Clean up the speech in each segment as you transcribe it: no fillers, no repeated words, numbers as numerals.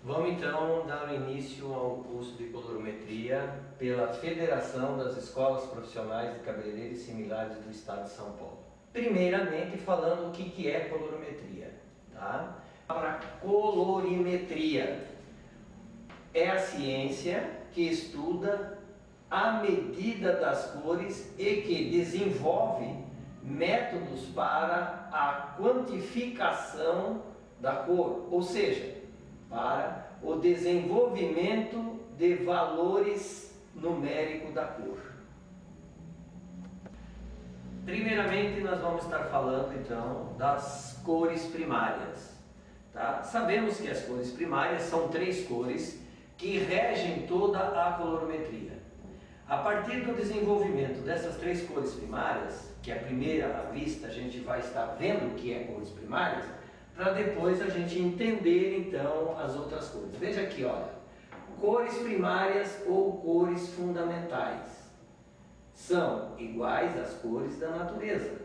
Vamos então dar início ao curso de colorimetria pela Federação das Escolas Profissionais de Cabeleireiros Similares do Estado de São Paulo. Primeiramente falando o que é colorimetria, tá? Para colorimetria é a ciência que estuda a medida das cores e que desenvolve métodos para a quantificação da cor, ou seja, para o desenvolvimento de valores numéricos da cor. Primeiramente nós vamos estar falando então das cores primárias, tá? Sabemos que as cores primárias são 3 cores que regem toda a colorimetria. A partir do desenvolvimento dessas 3 cores primárias, que à primeira vista a gente vai estar vendo o que é cores primárias, para depois a gente entender então as outras cores. Veja aqui, olha, cores primárias ou cores fundamentais são iguais às cores da natureza.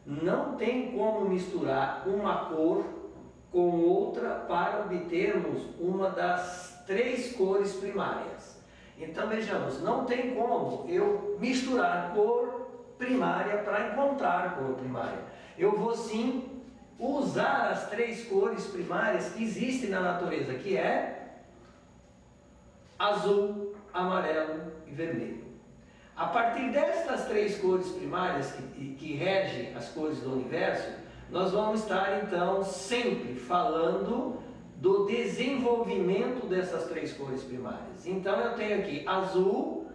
Não tem como misturar uma cor com outra para obtermos uma das 3 cores primárias. Então vejamos, não tem como eu misturar cor primária para encontrar cor primária. Eu vou sim usar as 3 cores primárias que existem na natureza, que é azul, amarelo e vermelho. A partir destas 3 cores primárias que regem as cores do universo, nós vamos estar então sempre falando do desenvolvimento dessas 3 cores primárias. Então eu tenho aqui azul,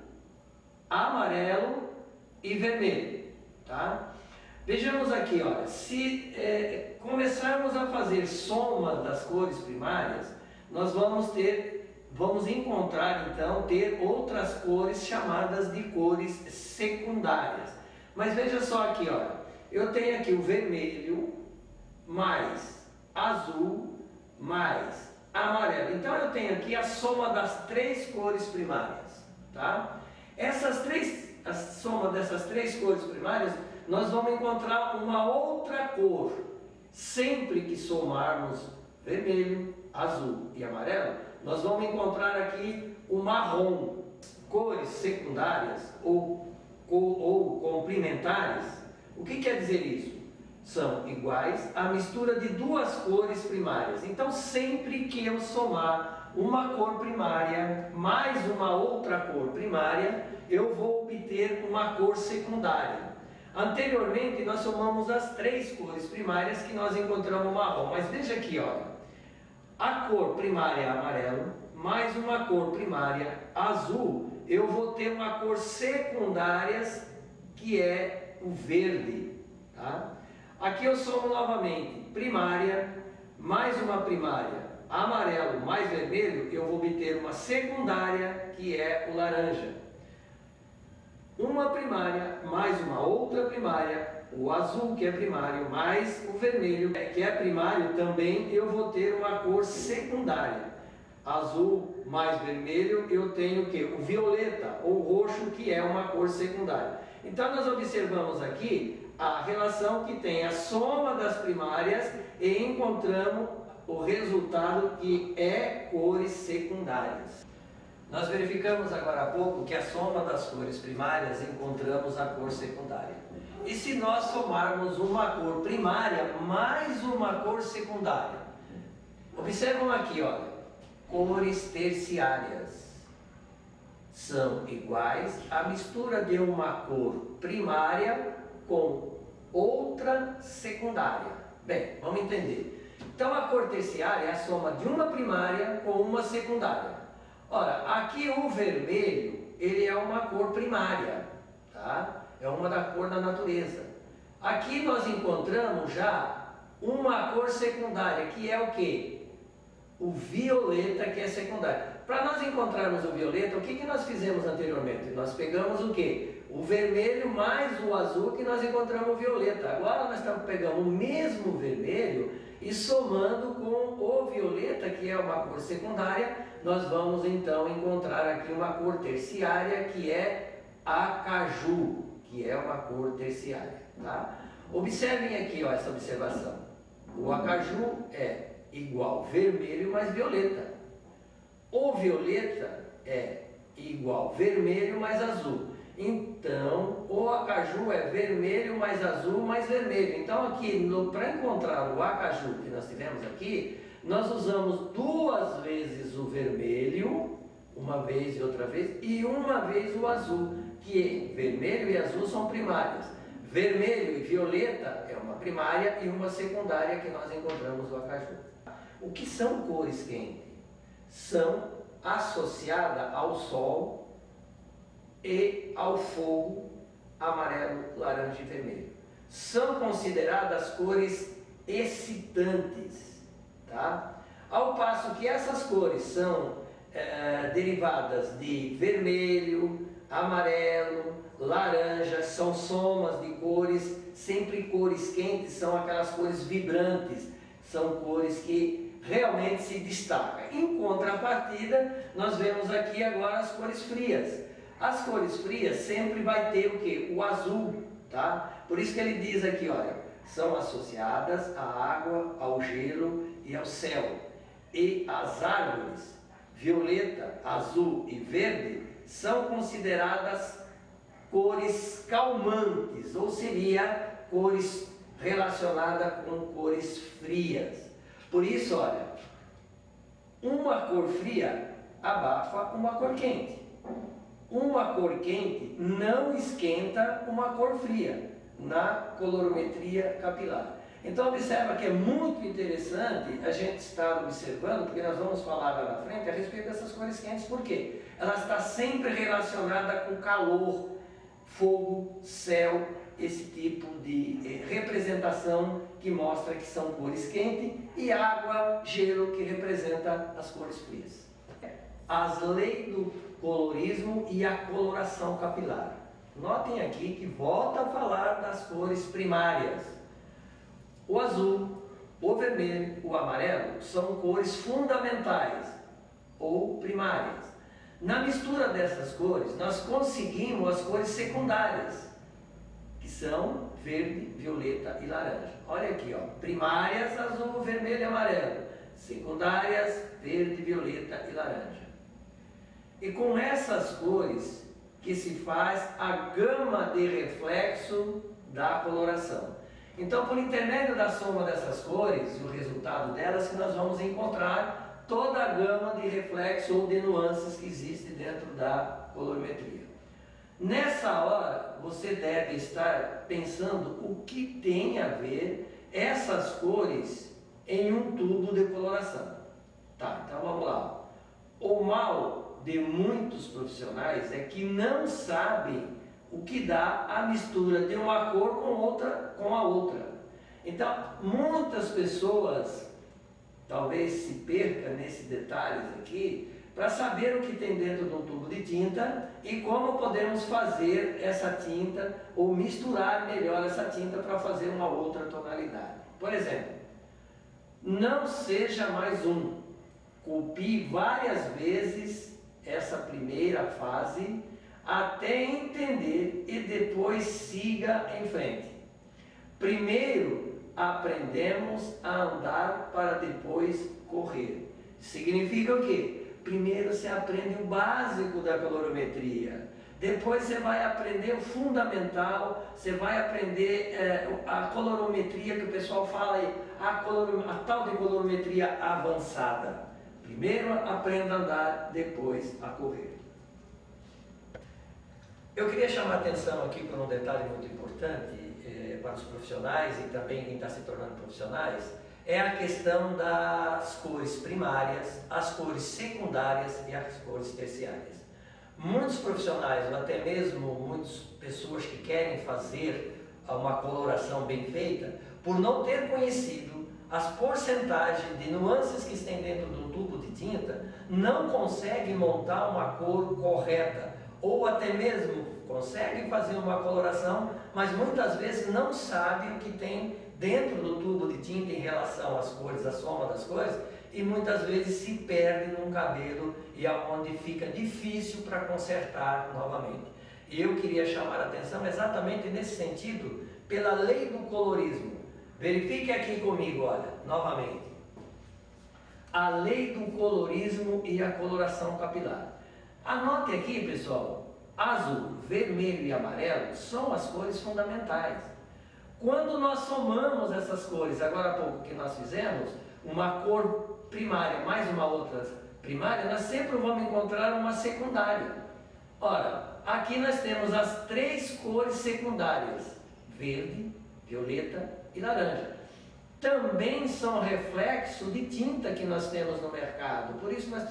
amarelo e vermelho, tá? Vejamos aqui, olha, se começarmos a fazer soma das cores primárias, nós vamos encontrar então ter outras cores chamadas de cores secundárias. Mas veja só aqui, olha, eu tenho aqui o vermelho mais azul mais amarelo. Então eu tenho aqui a soma das 3 cores primárias, tá? A soma dessas 3 cores primárias, nós vamos encontrar uma outra cor. Sempre que somarmos vermelho, azul e amarelo, nós vamos encontrar aqui o marrom. Cores secundárias ou complementares, o que quer dizer isso? São iguais à mistura de 2 cores primárias. Então sempre que eu somar uma cor primária mais uma outra cor primária, eu vou obter uma cor secundária. Anteriormente nós somamos as 3 cores primárias que nós encontramos marrom, mas veja aqui, olha, a cor primária amarelo mais uma cor primária azul, eu vou ter uma cor secundária que é o verde, tá? Aqui eu somo novamente primária mais uma primária amarelo mais vermelho, eu vou obter uma secundária que é o laranja. Uma primária mais uma outra primária, o azul que é primário mais o vermelho que é primário também, eu vou ter uma cor secundária. Azul mais vermelho, eu tenho o que? O violeta ou roxo, que é uma cor secundária. Então nós observamos aqui a relação que tem a soma das primárias e encontramos o resultado que é cores secundárias. Nós verificamos agora há pouco que a soma das cores primárias encontramos a cor secundária. E se nós somarmos uma cor primária mais uma cor secundária? Observam aqui, olha, cores terciárias são iguais à mistura de uma cor primária com outra secundária. Bem, vamos entender. Então a cor terciária é a soma de uma primária com uma secundária. Ora, aqui o vermelho, ele é uma cor primária, tá? É uma da cor da natureza. Aqui nós encontramos já uma cor secundária, que é o quê? O violeta, que é secundário. Para nós encontrarmos o violeta, o que nós fizemos anteriormente? Nós pegamos o quê? O vermelho mais o azul, que nós encontramos o violeta. Agora nós estamos pegando o mesmo vermelho e somando com o violeta, que é uma cor secundária, nós vamos então encontrar aqui uma cor terciária, que é acaju, que é uma cor terciária, tá? Observem aqui, ó, essa observação. O acaju é igual vermelho mais violeta. O violeta é igual vermelho mais azul. Então, o acaju é vermelho mais azul mais vermelho. Então, aqui, para encontrar o acaju que nós tivemos aqui, nós usamos 2 vezes o vermelho, uma vez e outra vez, e uma vez o azul, que vermelho e azul são primárias. Vermelho e violeta é uma primária e uma secundária que nós encontramos no acaju. O que são cores quentes? São associadas ao sol e ao fogo amarelo, laranja e vermelho. São consideradas cores excitantes, tá? Ao passo que essas cores são derivadas de vermelho, amarelo, laranja, são somas de cores, sempre cores quentes, são aquelas cores vibrantes, são cores que realmente se destacam. Em contrapartida, nós vemos aqui agora as cores frias. As cores frias sempre vai ter o que? O azul, tá? Por isso que ele diz aqui, olha, são associadas à água, ao gelo e ao céu. E as árvores, violeta, azul e verde, são consideradas cores calmantes, ou seria cores relacionadas com cores frias. Por isso, olha, uma cor fria abafa uma cor quente. Uma cor quente não esquenta uma cor fria na colorimetria capilar. Então observa que é muito interessante a gente estar observando, porque nós vamos falar lá na frente a respeito dessas cores quentes, por quê? Ela está sempre relacionada com calor, fogo, céu, esse tipo de representação que mostra que são cores quentes, e água, gelo, que representa as cores frias. As leis do colorismo e a coloração capilar. Notem aqui que volta a falar das cores primárias. O azul, o vermelho, o amarelo são cores fundamentais ou primárias. Na mistura dessas cores, nós conseguimos as cores secundárias, que são verde, violeta e laranja. Olha aqui, ó, primárias, azul, vermelho e amarelo. Secundárias, verde, violeta e laranja. E com essas cores que se faz a gama de reflexo da coloração. Então, por intermédio da soma dessas cores e o resultado delas, que nós vamos encontrar toda a gama de reflexo ou de nuances que existe dentro da colorimetria. Nessa hora, você deve estar pensando o que tem a ver essas cores em um tubo de coloração. Tá, então vamos lá. O mal de muitos profissionais é que não sabem o que dá a mistura de uma cor com a outra. Então, muitas pessoas talvez se percam nesses detalhes aqui para saber o que tem dentro de um tubo de tinta e como podemos fazer essa tinta ou misturar melhor essa tinta para fazer uma outra tonalidade. Por exemplo, não seja mais um. Copie várias vezes essa primeira fase até entender e depois siga em frente. Primeiro aprendemos a andar para depois correr. Significa o quê? Primeiro você aprende o básico da colorimetria, depois você vai aprender o fundamental, você vai aprender a colorimetria que o pessoal fala aí, a tal de colorimetria avançada. Primeiro aprenda a andar, depois a correr. Eu queria chamar a atenção aqui para um detalhe muito importante para os profissionais e também quem está se tornando profissionais, é a questão das cores primárias, as cores secundárias e as cores terciárias. Muitos profissionais, ou até mesmo muitas pessoas que querem fazer uma coloração bem feita, por não ter conhecido as porcentagens de nuances que tem dentro do tubo de tinta, não conseguem montar uma cor correta, ou até mesmo conseguem fazer uma coloração, mas muitas vezes não sabem o que tem dentro do tubo de tinta em relação às cores, a soma das cores, e muitas vezes se perde num cabelo e aonde fica difícil para consertar novamente. E eu queria chamar a atenção exatamente nesse sentido, pela lei do colorismo. Verifique aqui comigo, olha, novamente. a lei do colorismo e a coloração capilar. Anote aqui, pessoal, azul, vermelho e amarelo são as cores fundamentais. Quando nós somamos essas cores, agora há pouco que nós fizemos, uma cor primária mais uma outra primária, nós sempre vamos encontrar uma secundária. Ora, aqui nós temos as três cores secundárias, verde, violeta e laranja. Também são reflexo de tinta que nós temos no mercado, por isso nós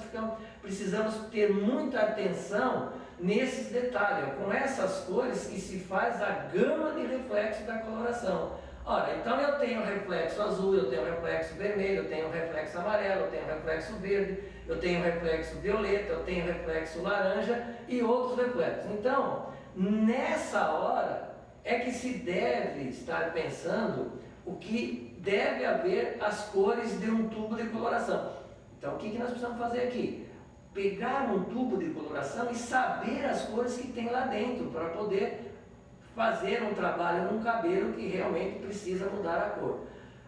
precisamos ter muita atenção nesses detalhes, com essas cores que se faz a gama de reflexo da coloração. Ora, então eu tenho reflexo azul, eu tenho reflexo vermelho, eu tenho reflexo amarelo, eu tenho reflexo verde, eu tenho reflexo violeta, eu tenho reflexo laranja e outros reflexos. Então, nessa hora é que se deve estar pensando o que deve haver as cores de um tubo de coloração. Então, o que nós precisamos fazer aqui? Pegar um tubo de coloração e saber as cores que tem lá dentro, para poder fazer um trabalho num cabelo que realmente precisa mudar a cor.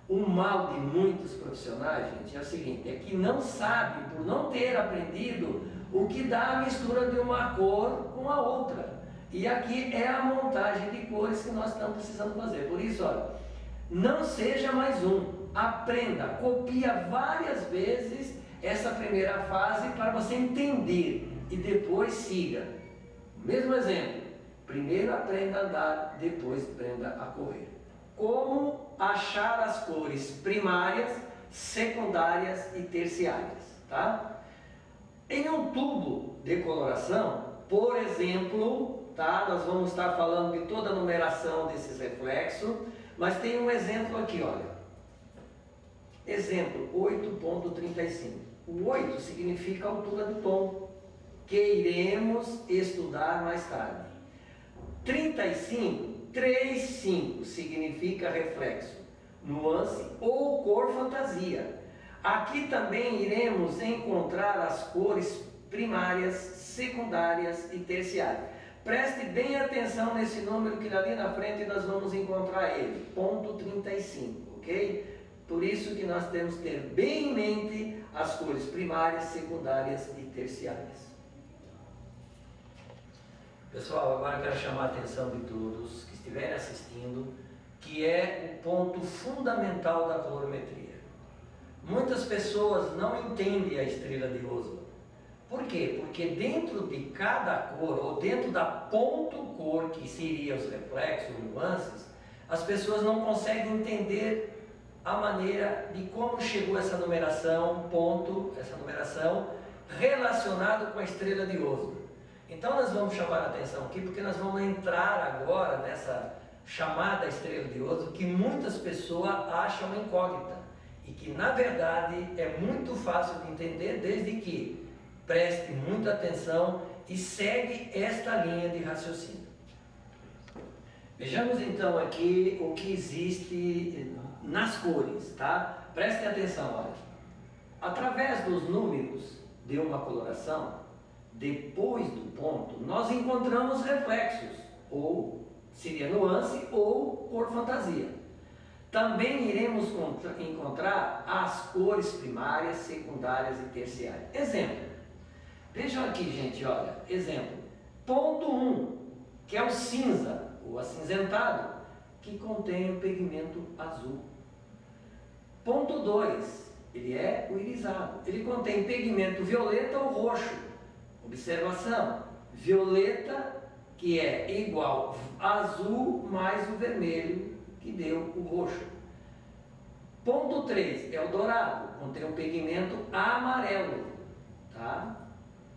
O mal de muitos profissionais, gente, é o seguinte, é que não sabe, por não ter aprendido, o que dá a mistura de uma cor com a outra. E aqui é a montagem de cores que nós estamos precisando fazer. Por isso, olha, não seja mais um, aprenda, copia várias vezes essa primeira fase para você entender e depois siga. Mesmo exemplo, primeiro aprenda a andar, depois aprenda a correr. Como achar as cores primárias, secundárias e terciárias, tá? Em um tubo de coloração, por exemplo, tá? Nós vamos estar falando de toda a numeração desses reflexos, mas tem um exemplo aqui, olha. Exemplo 8.35. O 8 significa altura do tom, que iremos estudar mais tarde. 35 significa reflexo, nuance ou cor fantasia. Aqui também iremos encontrar as cores primárias, secundárias e terciárias. Preste bem atenção nesse número que ali na frente nós vamos encontrar ele, ponto 35, ok? Por isso que nós temos que ter bem em mente as cores primárias, secundárias e terciárias. Pessoal, agora eu quero chamar a atenção de todos que estiverem assistindo, que é o ponto fundamental da colorimetria. Muitas pessoas não entendem a estrela de Roswell. Por quê? Porque dentro de cada cor, ou dentro da ponto-cor, que seria os reflexos, nuances, as pessoas não conseguem entender a maneira de como chegou essa numeração, ponto, essa numeração, relacionado com a estrela de Roswell. Então nós vamos chamar a atenção aqui, porque nós vamos entrar agora nessa chamada estrela de Roswell, que muitas pessoas acham incógnita, e que na verdade é muito fácil de entender, desde que preste muita atenção e segue esta linha de raciocínio. Vejamos então aqui o que existe nas cores, tá? Prestem atenção, olha. Através dos números de uma coloração, depois do ponto, nós encontramos reflexos, ou seria nuance, ou cor fantasia. Também iremos encontrar as cores primárias, secundárias e terciárias. Exemplo. Vejam aqui, gente, olha, exemplo, ponto 1, que é o cinza, ou acinzentado, que contém o pigmento azul. Ponto 2, ele é o irisado, ele contém pigmento violeta ou roxo. Observação, violeta, que é igual azul mais o vermelho, que deu o roxo. Ponto 3, é o dourado, contém o pigmento amarelo, tá?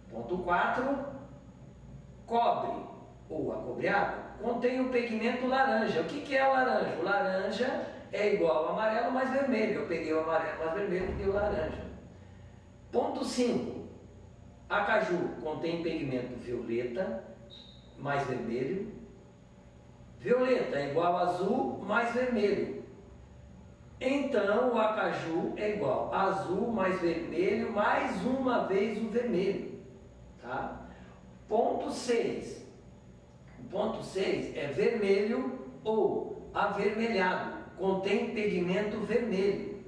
Ponto 4, cobre ou acobreado, contém o pigmento laranja. O que é o laranja? O laranja é igual ao amarelo mais vermelho. Eu peguei o amarelo mais vermelho e dei o laranja. Ponto 5, acaju contém pigmento violeta mais vermelho. Violeta é igual a azul mais vermelho. Então o acaju é igual a azul mais vermelho mais uma vez o vermelho. Tá? Ponto 6. O ponto 6 é vermelho ou avermelhado, contém pigmento vermelho.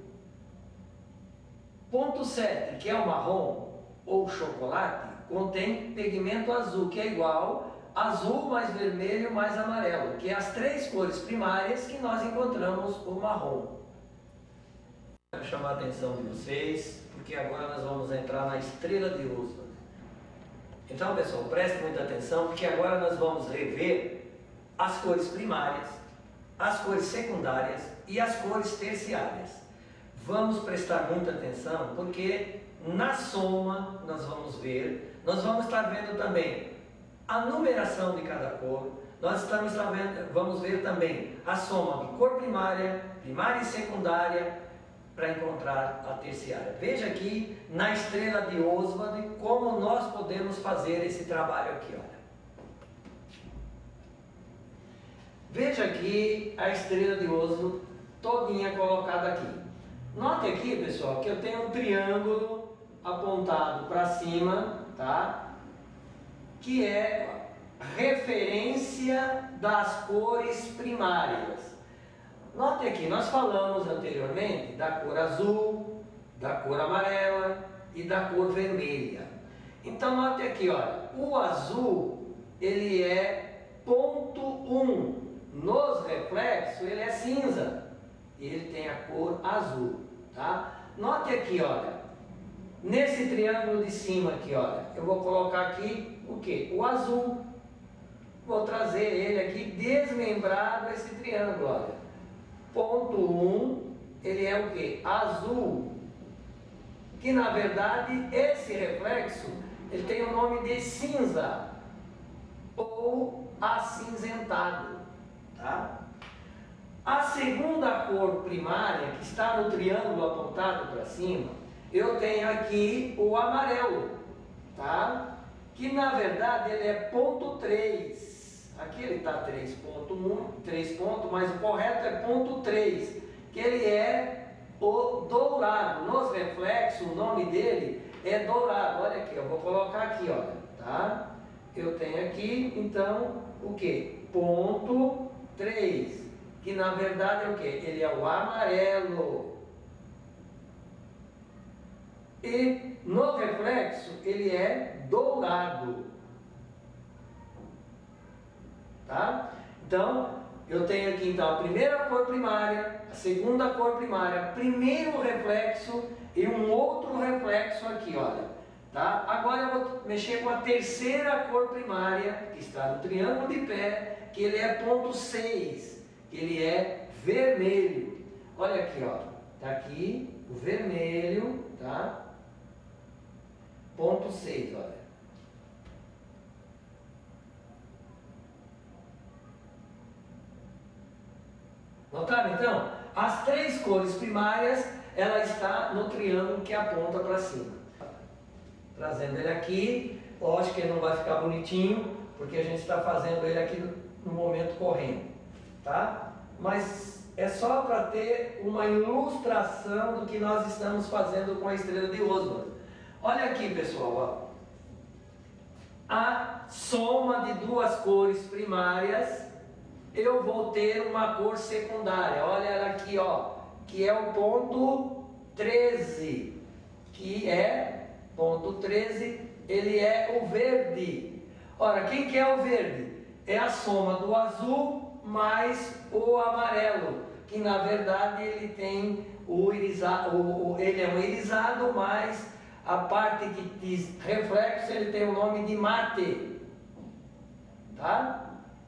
Ponto 7, que é o marrom ou chocolate, contém pigmento azul, que é igual azul mais vermelho mais amarelo, que é as três cores primárias que nós encontramos o marrom. Quero chamar a atenção de vocês, porque agora nós vamos entrar na estrela de Oswald. Então, pessoal, prestem muita atenção, porque agora nós vamos rever as cores primárias, as cores secundárias e as cores terciárias. Vamos prestar muita atenção, porque na soma nós vamos estar vendo também a numeração de cada cor, vamos ver também a soma de cor primária, primária e secundária, para encontrar a terciária. Veja aqui na estrela de Oswald como nós podemos fazer esse trabalho aqui, olha. Veja aqui a estrela de Oswald todinha colocada aqui. Note aqui, pessoal, que eu tenho um triângulo apontado para cima, tá? Que é referência das cores primárias. Note aqui, nós falamos anteriormente da cor azul, da cor amarela e da cor vermelha. Então note aqui, olha, o azul ele é ponto 1. Nos reflexos ele é cinza e ele tem a cor azul, tá? Note aqui, olha, nesse triângulo de cima aqui, olha, eu vou colocar aqui o que? O azul. Vou trazer ele aqui desmembrado esse triângulo, olha. Ponto 1, ele é o que? Azul. Que na verdade esse reflexo ele tem o nome de cinza ou acinzentado, tá? A segunda cor primária que está no triângulo apontado para cima, eu tenho aqui o amarelo, tá? Que na verdade ele é ponto 3. Aqui ele está 3.1, 3 pontos, mas o correto é ponto 3, que ele é o dourado. Nos reflexos, o nome dele é dourado. Olha aqui, eu vou colocar aqui, olha, tá? Eu tenho aqui, então, o que? Ponto 3, que na verdade é o que? Ele é o amarelo. E no reflexo, ele é dourado. Tá? Então, eu tenho aqui então a primeira cor primária, a segunda cor primária, primeiro reflexo e um outro reflexo aqui, olha. Tá? Agora eu vou mexer com a terceira cor primária, que está no triângulo de pé, que ele é ponto 6, que ele é vermelho. Olha aqui, ó. Tá aqui o vermelho, tá? Ponto 6, olha. Notaram então? As três cores primárias, ela está no triângulo que aponta para cima. Trazendo ele aqui, lógico que ele não vai ficar bonitinho, porque a gente está fazendo ele aqui no momento correndo, tá? Mas é só para ter uma ilustração do que nós estamos fazendo com a estrela de Oswald. Olha aqui, pessoal, ó. A soma de duas cores primárias, eu vou ter uma cor secundária. Olha ela aqui, ó, que é o ponto 13, que é ponto 13, ele é o verde. Ora, quem que é o verde? É a soma do azul mais o amarelo, que na verdade ele tem o irisado, ele é um irisado, mas a parte que diz reflexo, ele tem o nome de mate, tá?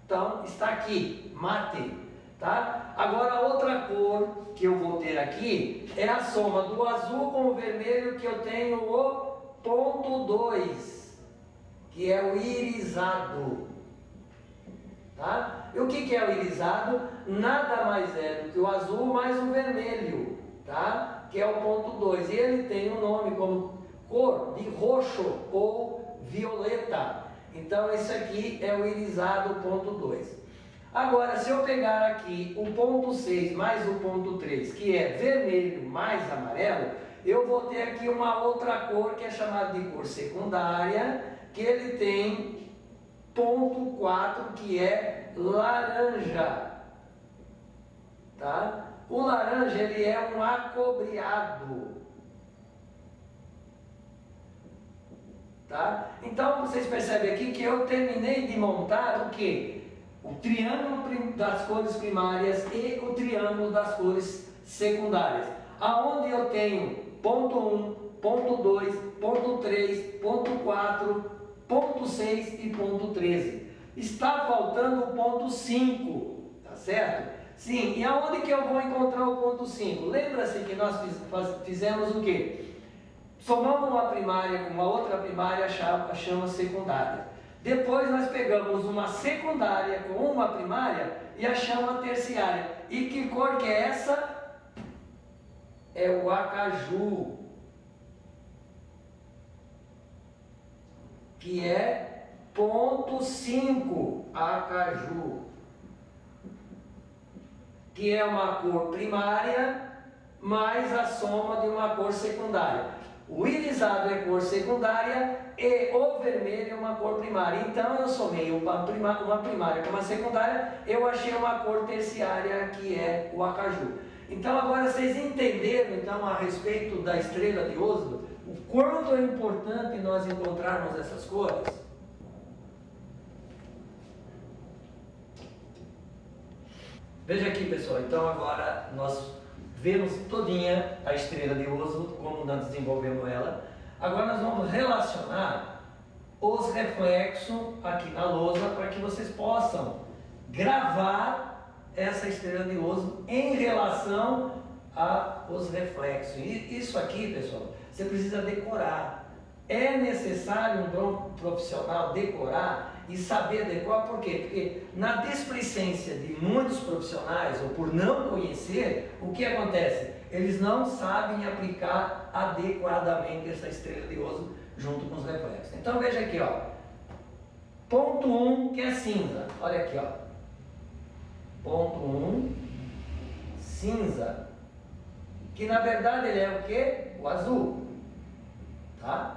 Então, está aqui, mate, tá? Agora, outra cor que eu vou ter aqui é a soma do azul com o vermelho, que eu tenho o ponto 2, que é o irisado, tá? E o que é o irisado? Nada mais é do que o azul mais o vermelho, tá? Que é o ponto 2. E ele tem um nome como cor de roxo ou violeta. Então, esse aqui é o irisado ponto 2. Agora, se eu pegar aqui o ponto 6 mais o ponto 3, que é vermelho mais amarelo, eu vou ter aqui uma outra cor que é chamada de cor secundária, que ele tem ponto 4, que é laranja. Tá? O laranja, ele é um acobreado. Tá? Então vocês percebem aqui que eu terminei de montar o quê? O triângulo das cores primárias e o triângulo das cores secundárias. Aonde eu tenho ponto 1, ponto 2, ponto 3, ponto 4, ponto 6 e ponto 13. Está faltando o ponto 5, tá certo? Sim, e aonde que eu vou encontrar o ponto 5? Lembra-se que nós fizemos o quê? Somamos uma primária com uma outra primária, achamos secundária. Depois nós pegamos uma secundária com uma primária e achamos a terciária. E que cor que é essa? É o acaju, que é ponto 5, acaju, que é uma cor primária mais a soma de uma cor secundária. O irisado é cor secundária e o vermelho é uma cor primária. Então eu somei uma primária com uma secundária, eu achei uma cor terciária que é o acaju. Então agora vocês entenderam então a respeito da estrela de Oslo, o quanto é importante nós encontrarmos essas cores? Veja aqui, pessoal, então agora nós vemos todinha a estrela de Oslo, como nós desenvolvemos ela. Agora nós vamos relacionar os reflexos aqui na lousa para que vocês possam gravar essa estrela de Oslo em relação aos reflexos. E isso aqui, pessoal, você precisa decorar. É necessário um bom profissional decorar e saber adequar, por quê? Porque na displicência de muitos profissionais, ou por não conhecer, o que acontece? Eles não sabem aplicar adequadamente essa estrela de Oslo junto com os reflexos. Então veja aqui, ó. Ponto 1, que é cinza. Olha aqui, ó. Ponto 1, cinza. Que na verdade ele é o quê? O azul. Tá?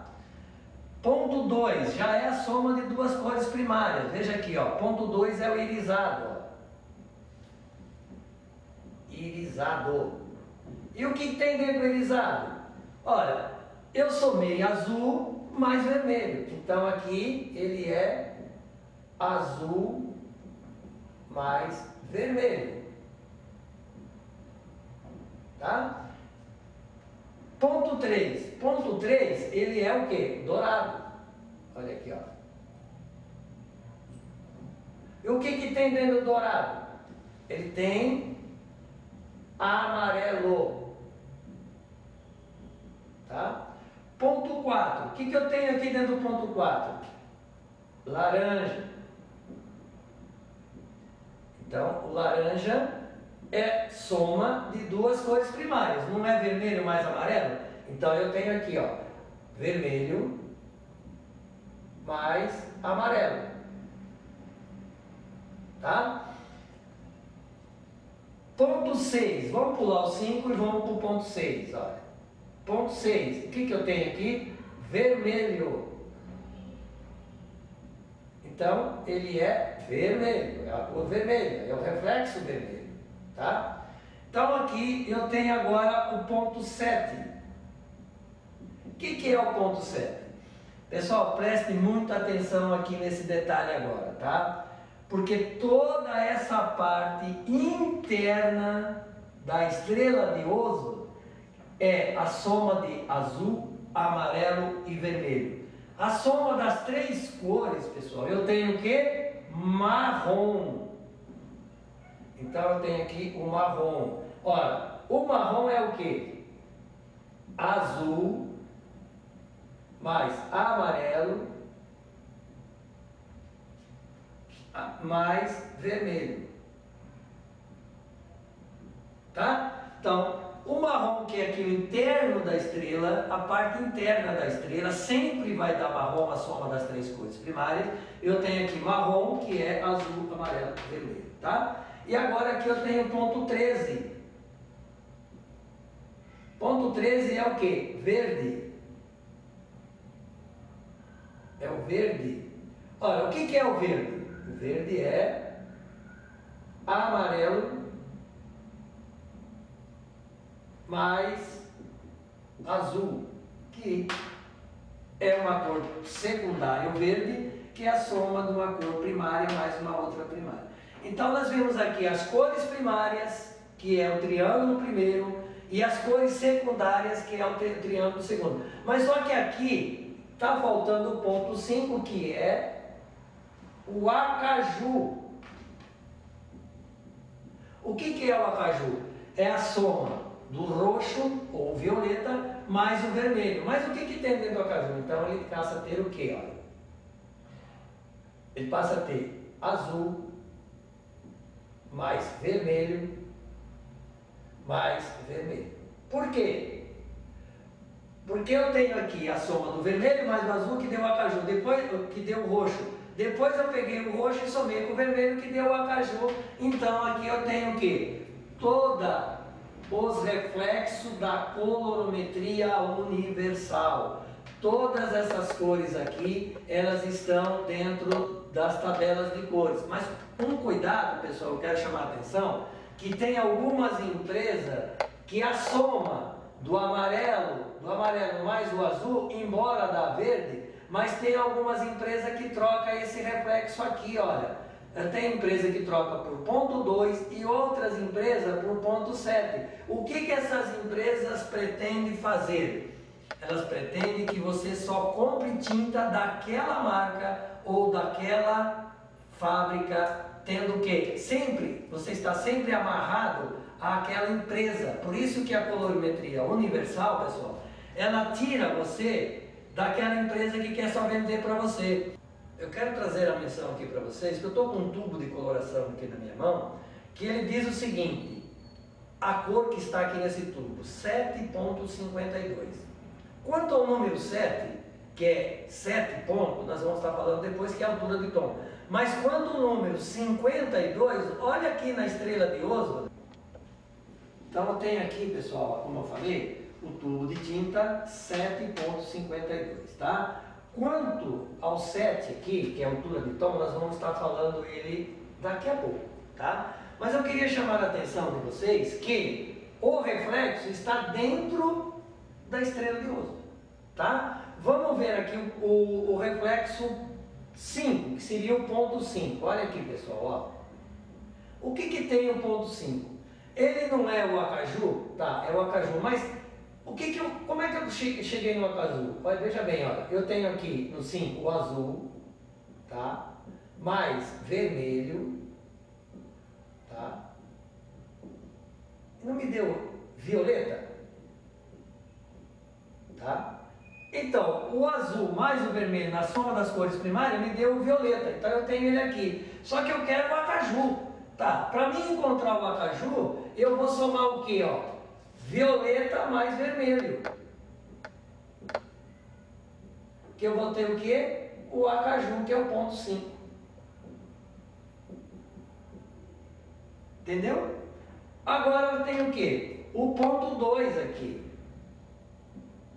Ponto 2 já é a soma de duas cores primárias. Veja aqui, ó. Ponto 2 é o irisado. Ó. Irisado. E o que tem dentro do irisado? Olha, eu somei azul mais vermelho. Então aqui ele é azul mais vermelho. Tá? Ponto 3. Ponto 3, ele é o quê? Dourado. Olha aqui, ó. E o que tem dentro do dourado? Ele tem amarelo. Tá? Ponto 4. O que eu tenho aqui dentro do ponto 4? Laranja. Então, o laranja é soma de duas cores primárias. Não é vermelho mais amarelo? Então, eu tenho aqui, ó, vermelho mais amarelo. Tá? Ponto 6. Vamos pular o 5 e vamos para o ponto 6. Olha. Ponto 6. O que eu tenho aqui? Vermelho. Então, ele é vermelho. É a cor vermelha. É o reflexo vermelho. Tá? Então, aqui eu tenho agora o ponto 7. O que é o ponto 7? Pessoal, preste muita atenção aqui nesse detalhe agora, tá? Porque toda essa parte interna da estrela de Oslo é a soma de azul, amarelo e vermelho. A soma das três cores, pessoal, eu tenho o quê? Marrom. Então eu tenho aqui o marrom. Ora, o marrom é o quê? Azul mais amarelo mais vermelho. Tá? Então, o marrom, que é aqui o interno da estrela, a parte interna da estrela sempre vai dar marrom, a soma das três cores primárias. Eu tenho aqui marrom, que é azul, amarelo e vermelho. Tá? E agora aqui eu tenho ponto 13. Ponto 13 é o que? Verde. É o verde. Olha, o que é o verde? O verde é amarelo mais azul, que é uma cor secundária, o verde, que é a soma de uma cor primária mais uma outra primária. Então nós vemos aqui as cores primárias, que é o triângulo primeiro, e as cores secundárias, que é o triângulo segundo. Mas só que aqui está faltando o ponto 5, que é o acaju. O que é o acaju? É a soma do roxo ou violeta mais o vermelho. Mas o que tem dentro do acaju? Então ele passa a ter o que? Olha, ele passa a ter azul mais vermelho mais vermelho. Por quê? Porque eu tenho aqui a soma do vermelho mais o azul que deu o acaju, depois que deu o roxo. Depois eu peguei o roxo e somei com o vermelho que deu o acaju. Então aqui eu tenho o quê? Todos os reflexos da colorimetria universal. Todas essas cores aqui, elas estão dentro das tabelas de cores. Mas com cuidado, pessoal, eu quero chamar a atenção que tem algumas empresas que a soma do amarelo mais o azul, embora dá verde, mas tem algumas empresas que trocam esse reflexo aqui, olha. Tem empresa que troca por ponto 2 e outras empresas por ponto 7. O que essas empresas pretendem fazer? Elas pretendem que você só compre tinta daquela marca ou daquela fábrica, tendo o quê? Sempre, você está sempre amarrado àquela empresa. Por isso que a colorimetria universal, pessoal, ela tira você daquela empresa que quer só vender para você. Eu quero trazer a menção aqui para vocês, que eu estou com um tubo de coloração aqui na minha mão, que ele diz o seguinte, a cor que está aqui nesse tubo, 7.52. Quanto ao número 7, que é 7 pontos, nós vamos estar falando depois que é a altura de tom. Mas quanto ao número 52, olha aqui na estrela de Oswald. Então eu tenho aqui, pessoal, como eu falei, o tubo de tinta 7.52, tá? Quanto ao 7 aqui, que é a altura de tom, nós vamos estar falando ele daqui a pouco, tá? Mas eu queria chamar a atenção de vocês que o reflexo está dentro da estrela de Oswald, tá? Vamos ver aqui o reflexo 5, que seria o ponto 5. Olha aqui, pessoal, ó. O que tem o ponto 5? Ele não é o acaju, tá? É o acaju, mas como é que eu cheguei no acaju? Olha, veja bem, olha, eu tenho aqui no 5 o azul, tá? Mais vermelho, tá? Não me deu violeta, tá? Então, o azul mais o vermelho na soma das cores primárias me deu o violeta, então eu tenho ele aqui. Só que eu quero o acaju, tá? Para mim encontrar o acaju, eu vou somar o que, ó? Violeta mais vermelho. Que eu vou ter o que? O acaju, que é o ponto 5. Entendeu? Agora eu tenho o que? O ponto 2 aqui,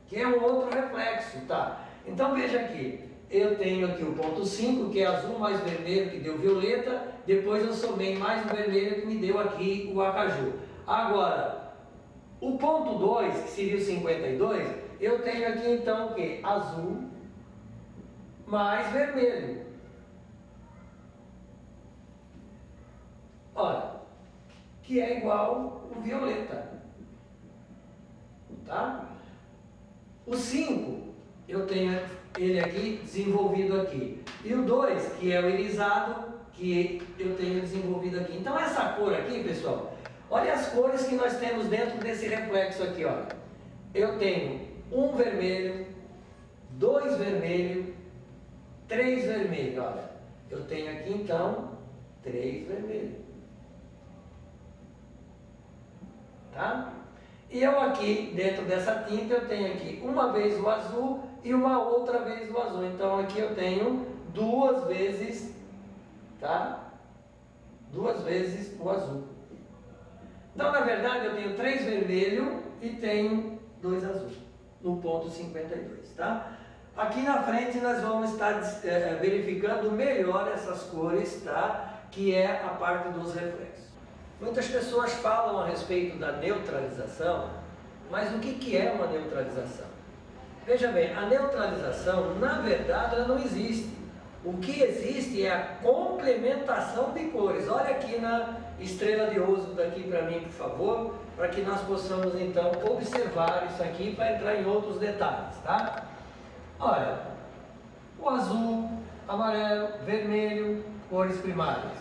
que é um outro reflexo, tá? Então veja aqui, eu tenho aqui o ponto 5, que é azul mais vermelho, que deu violeta, depois eu somei mais o vermelho, que me deu aqui o acaju. Agora, o ponto 2, que seria o 52, eu tenho aqui então o que? Azul mais vermelho. Olha, que é igual o violeta, tá? O 5, eu tenho ele aqui desenvolvido aqui. E o 2, que é o irisado, que eu tenho desenvolvido aqui. Então essa cor aqui, pessoal, olha as cores que nós temos dentro desse reflexo aqui, ó. Eu tenho um vermelho, 2 vermelho, 3 vermelho, olha. Eu tenho aqui então 3 vermelho. Tá? E eu aqui, dentro dessa tinta, eu tenho aqui uma vez o azul e uma outra vez o azul. Então aqui eu tenho 2 vezes, tá? 2 vezes o azul. Então, na verdade, eu tenho 3 vermelho e tenho 2 azul, no ponto 52, tá? Aqui na frente nós vamos estar verificando melhor essas cores, tá? Que é a parte dos reflexos. Muitas pessoas falam a respeito da neutralização, mas o que é uma neutralização? Veja bem, a neutralização, na verdade, ela não existe. O que existe é a complementação de cores. Olha aqui na estrela de Oswald aqui para mim, por favor, para que nós possamos então observar isso aqui para entrar em outros detalhes, tá? Olha, o azul, amarelo, vermelho, cores primárias.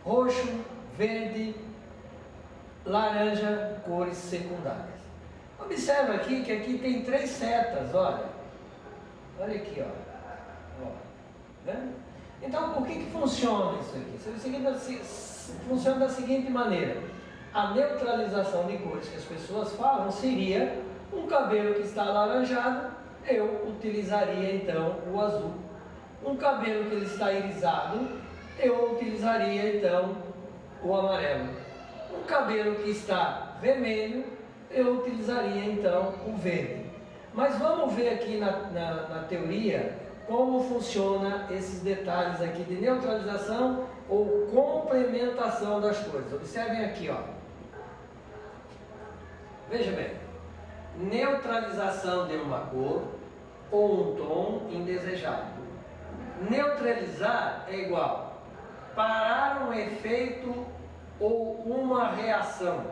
Roxo, verde, laranja, cores secundárias. Observa aqui que aqui tem 3 setas, olha. Olha aqui, ó. Né? Então, por que funciona isso aqui? Funciona da seguinte maneira. A neutralização de cores que as pessoas falam seria um cabelo que está alaranjado, eu utilizaria então o azul. Um cabelo que ele está irisado, eu utilizaria então o amarelo. Um cabelo que está vermelho, eu utilizaria então o verde. Mas vamos ver aqui na teoria como funciona esses detalhes aqui de neutralização ou complementação das cores. Observem aqui, ó. Veja bem, neutralização de uma cor ou um tom indesejado. Neutralizar é igual parar um efeito ou uma reação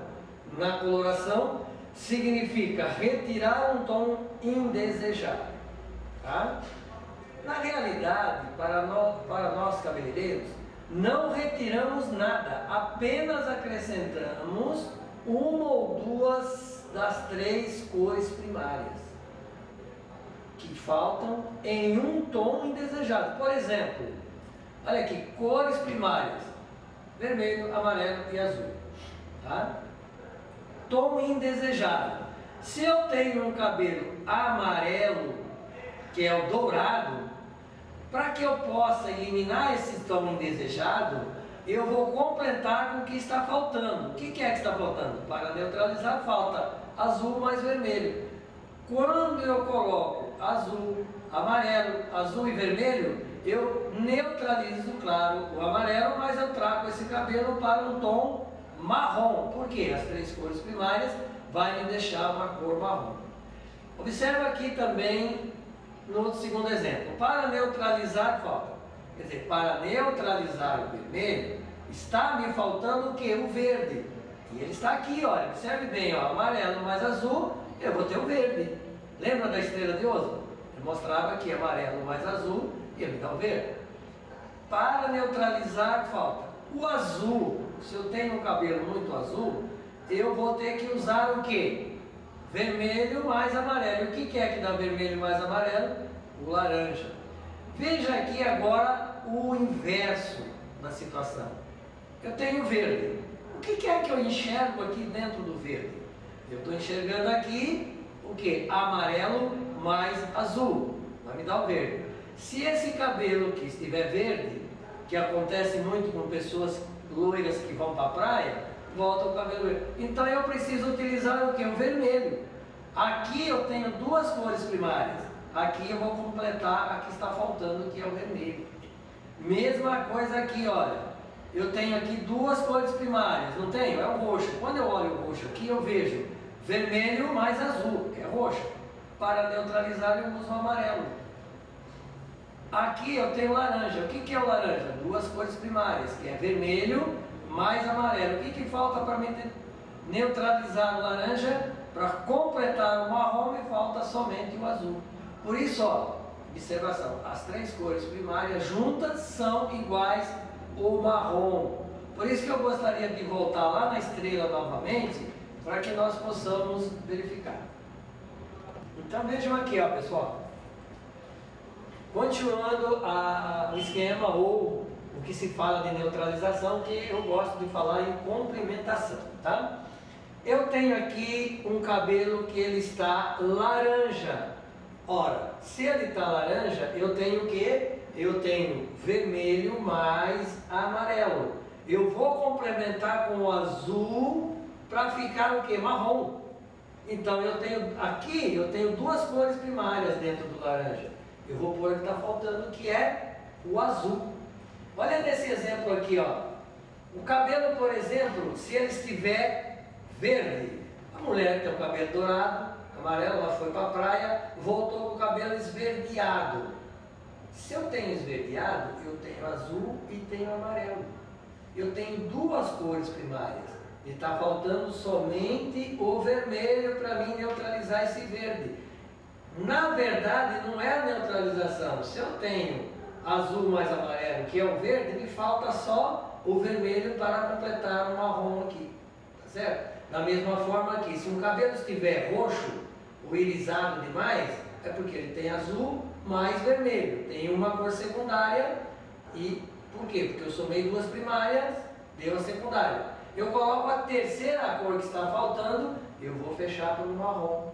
na coloração significa retirar um tom indesejado, tá? Na realidade, para nós cabeleireiros, não retiramos nada, apenas acrescentamos uma ou duas das 3 cores primárias que faltam em um tom indesejado. Por exemplo, olha aqui, cores primárias, vermelho, amarelo e azul, tá? Tom indesejado. Se eu tenho um cabelo amarelo, que é o dourado, para que eu possa eliminar esse tom indesejado, eu vou completar com o que está faltando. O que é que está faltando? Para neutralizar, falta azul mais vermelho. Quando eu coloco azul, amarelo, azul e vermelho, eu neutralizo, claro, o amarelo, mas eu trago esse cabelo para um tom marrom. Por quê? As 3 cores primárias vai me deixar uma cor marrom. Observa aqui também no segundo exemplo. Para neutralizar, falta. Quer dizer, para neutralizar o vermelho, está me faltando o que? O verde. E ele está aqui, olha. Observe bem, ó, amarelo mais azul, eu vou ter o verde. Lembra da estrela de Oswald? Eu mostrava aqui amarelo mais azul, e ele dá o verde. Para neutralizar, falta o azul. Se eu tenho um cabelo muito azul, eu vou ter que usar o que? Vermelho mais amarelo. O que é que dá vermelho mais amarelo? O laranja. Veja aqui agora o inverso da situação. Eu tenho verde. O que é que eu enxergo aqui dentro do verde? Eu estou enxergando aqui o que? Amarelo mais azul. Vai me dar o verde. Se esse cabelo que estiver verde, que acontece muito com pessoas loiras que vão para a praia, volta o cabelo verde. Então eu preciso utilizar o que? O vermelho. Aqui eu tenho 2 cores primárias. Aqui eu vou completar a que está faltando, que é o vermelho. Mesma coisa aqui, olha. Eu tenho aqui 2 cores primárias, não tenho? É o roxo. Quando eu olho o roxo aqui, eu vejo vermelho mais azul, que é roxo. Para neutralizar, eu uso o amarelo. Aqui eu tenho laranja. O que é o laranja? 2 cores primárias, que é vermelho mais amarelo. O que falta para mim neutralizar o laranja? Para completar o marrom, me falta somente o azul. Por isso, ó, observação, as 3 cores primárias juntas são iguais ao marrom. Por isso que eu gostaria de voltar lá na estrela novamente, para que nós possamos verificar. Então vejam aqui, ó, pessoal. Continuando o esquema ou o que se fala de neutralização, que eu gosto de falar em complementação, tá? Eu tenho aqui um cabelo que ele está laranja. Ora, se ele está laranja, eu tenho o quê? Eu tenho vermelho mais amarelo. Eu vou complementar com o azul para ficar o quê? Marrom. Então eu tenho aqui, eu tenho 2 cores primárias dentro do laranja. Eu vou pôr o que está faltando, que é o azul. Olha nesse exemplo aqui, ó. O cabelo, por exemplo, se ele estiver verde, a mulher tem o cabelo dourado, amarelo, ela foi para a praia, voltou com o cabelo esverdeado. Se eu tenho esverdeado, eu tenho azul e tenho amarelo. Eu tenho duas cores primárias. E está faltando somente o vermelho para mim neutralizar esse verde. Na verdade, não é a neutralização. Se eu tenho azul mais amarelo, que é o verde, me falta só o vermelho para completar o marrom aqui. Tá certo? Da mesma forma aqui, se um cabelo estiver roxo ou irisado demais, é porque ele tem azul mais vermelho. Tem uma cor secundária e por quê? Porque eu somei duas primárias, deu a secundária. Eu coloco a terceira cor que está faltando, eu vou fechar pelo marrom.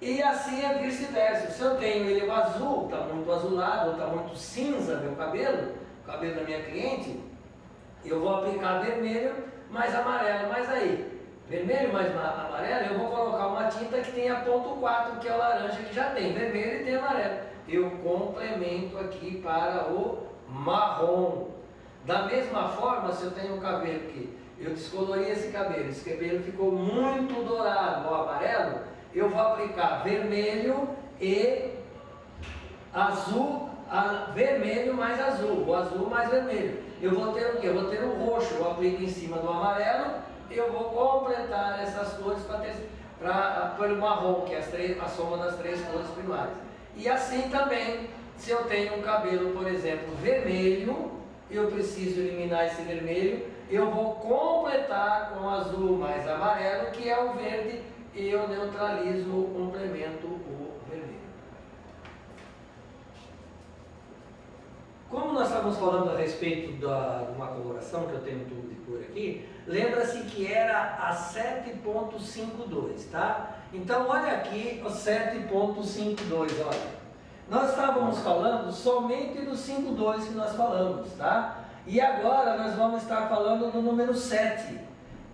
E assim é vice-versa. Se eu tenho ele azul, está muito azulado, ou está muito cinza meu cabelo, o cabelo da minha cliente, eu vou aplicar vermelho mais amarelo. Mas aí, vermelho mais amarelo, eu vou colocar uma tinta que tenha ponto 4, que é o laranja, que já tem vermelho e tem amarelo. Eu complemento aqui para o marrom. Da mesma forma, se eu tenho um cabelo que eu descolori esse cabelo ficou muito dourado ou amarelo, eu vou aplicar vermelho e azul, vermelho mais azul, o azul mais vermelho. Eu vou ter o quê? Eu vou ter o roxo, eu aplico em cima do amarelo, eu vou completar essas cores pelo marrom, que é a soma das três cores primárias. E assim também, se eu tenho um cabelo, por exemplo, vermelho, eu preciso eliminar esse vermelho, eu vou completar com azul mais amarelo, que é o verde, e eu neutralizo, complemento o vermelho. Como nós estamos falando a respeito de uma coloração, que eu tenho um tubo de cor aqui, lembra-se que era a 7.52, tá? Então olha aqui o 7.52, olha. Nós estávamos falando somente do 5.2 que nós falamos, tá? E agora nós vamos estar falando do número 7,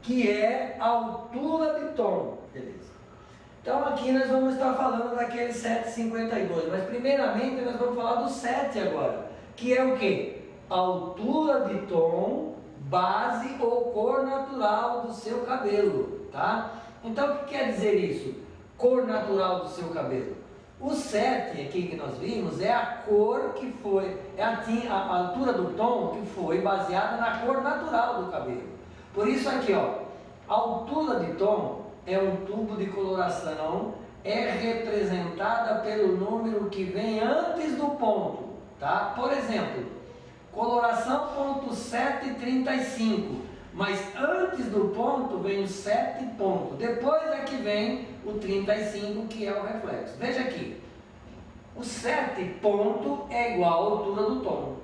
que é a altura de tom, beleza? Então aqui nós vamos estar falando daquele 7.52, mas primeiramente nós vamos falar do 7 agora, que é o que? Altura de tom, base ou cor natural do seu cabelo, tá? Então o que quer dizer isso? Cor natural do seu cabelo. O 7 aqui que nós vimos é a cor que foi, é a altura do tom que foi baseada na cor natural do cabelo. Por isso aqui, ó, a altura de tom é um tubo de coloração, é representada pelo número que vem antes do ponto, tá? Por exemplo, coloração ponto 735, mas antes do ponto vem o 7 ponto, depois é que vem o 35, que é o reflexo. Veja aqui, o 7 ponto é igual à altura do tom,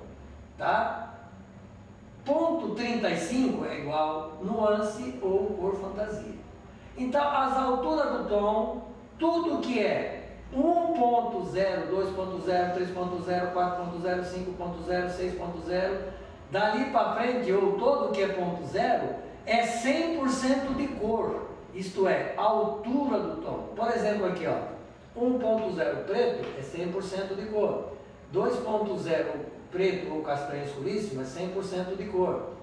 tá? Ponto 35 é igual nuance ou cor fantasia. Então, as alturas do tom, tudo que é 1.0, 2.0, 3.0, 4.0, 5.0, 6.0, dali para frente, ou todo que é ponto 0, é 100% de cor, isto é, a altura do tom. Por exemplo aqui, ó, 1.0 preto é 100% de cor, 2.0 preto ou castanho escuríssimo é 100% de cor,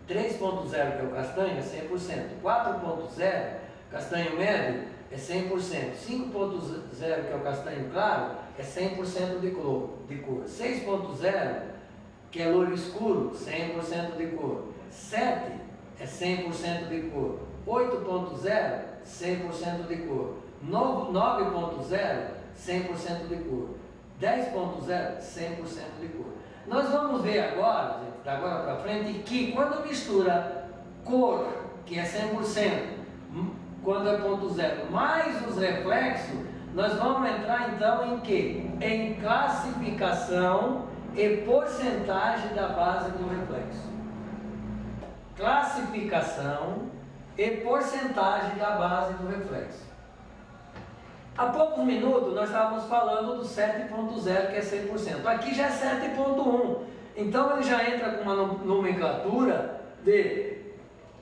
3.0 que é o castanho é 100%, 4.0 castanho médio é 100%, 5.0 que é o castanho claro é 100% de cor, 6.0 que é loiro escuro, 100% de cor, 7 é 100% de cor, 8.0 100% de cor, 9.0 100% de cor, 10.0 100% de cor. Nós vamos ver agora, gente, da agora para frente, que quando mistura cor, que é 100%, quando é ponto 0, mais os reflexos, nós vamos entrar então em quê? Em classificação e porcentagem da base do reflexo. Classificação e porcentagem da base do reflexo. Há poucos minutos nós estávamos falando do 7.0, que é 100%. Aqui já é 7.1. Então ele já entra com uma nomenclatura de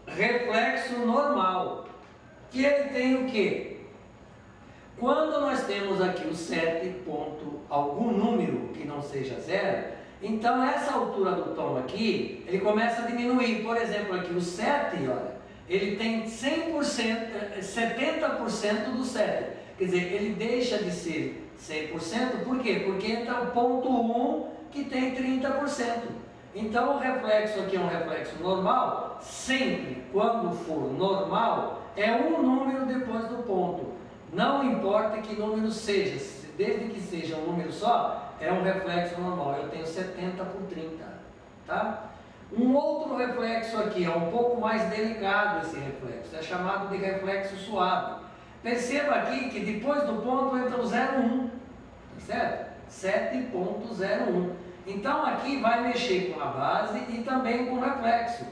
reflexo normal. Que ele tem o quê? Quando nós temos aqui o 7 ponto algum número que não seja 0, então essa altura do tom aqui, ele começa a diminuir. Por exemplo, aqui o 7, olha, ele tem 100%, 70% do 7. Quer dizer, ele deixa de ser 100%, por quê? Porque entra o ponto 1 que tem 30%. Então o reflexo aqui é um reflexo normal, sempre quando for normal, é um número depois do ponto. Não importa que número seja, desde que seja um número só, é um reflexo normal. Eu tenho 70 por 30, tá? Um outro reflexo aqui, é um pouco mais delicado esse reflexo, é chamado de reflexo suave. Perceba aqui que depois do ponto entra o 0,1, tá certo? 7,01. Então aqui vai mexer com a base e também com o reflexo.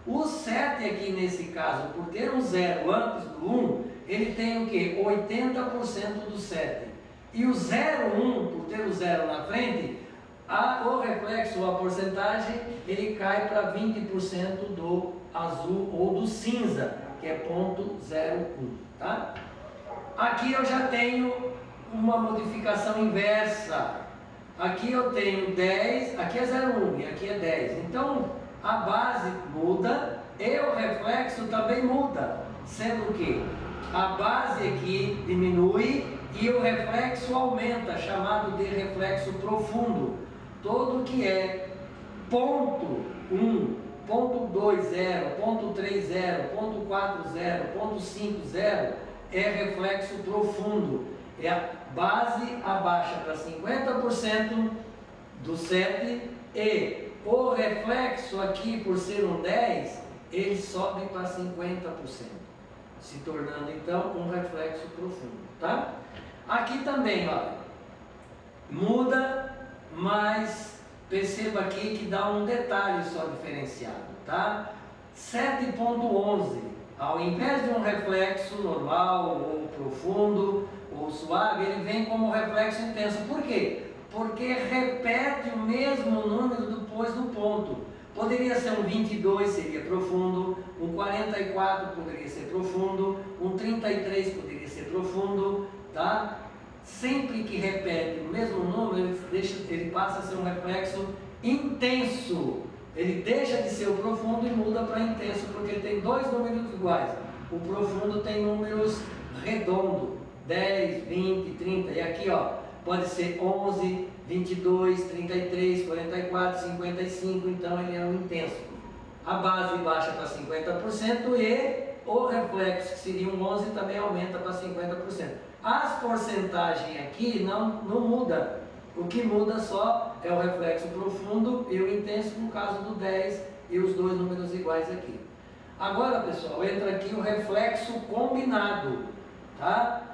O 7 aqui nesse caso, por ter um 0 antes do 1, ele tem o que? 80% do 7. E o 0,1, por ter o 0 na frente, o reflexo, a porcentagem, ele cai para 20% do azul ou do cinza, que é 0,01, tá? Aqui eu já tenho uma modificação inversa. Aqui eu tenho 10, aqui é 0,1 e aqui é 10. Então a base muda e o reflexo também muda, sendo que a base aqui diminui e o reflexo aumenta, chamado de reflexo profundo. Todo que é ponto 1, ponto 20, ponto 30, ponto 40, ponto 50 é reflexo profundo. É a base abaixa para 50% do 7 e o reflexo aqui, por ser um 10, ele sobe para 50%, se tornando então um reflexo profundo, tá? Aqui também, ó, muda, mas perceba aqui que dá um detalhe só diferenciado, tá? 7,11, ao invés de um reflexo normal ou profundo ou suave, ele vem como reflexo intenso. Por quê? Porque repete o mesmo número depois do ponto. Poderia ser um 22, seria profundo, um 44 poderia ser profundo, um 33 poderia ser profundo, tá? Sempre que repete o mesmo número, ele passa a ser um reflexo intenso. Ele deixa de ser o profundo e muda para intenso, porque ele tem dois números iguais. O profundo tem números redondos, 10, 20, 30, e aqui ó, pode ser 11, 22, 33, 44, 55, então ele é um intenso. A base baixa para 50% e o reflexo, que seria um 11, também aumenta para 50%. As porcentagens aqui não muda. O que muda só é o reflexo profundo e o intenso, no caso do 10 e os dois números iguais aqui. Agora, pessoal, entra aqui o reflexo combinado, tá?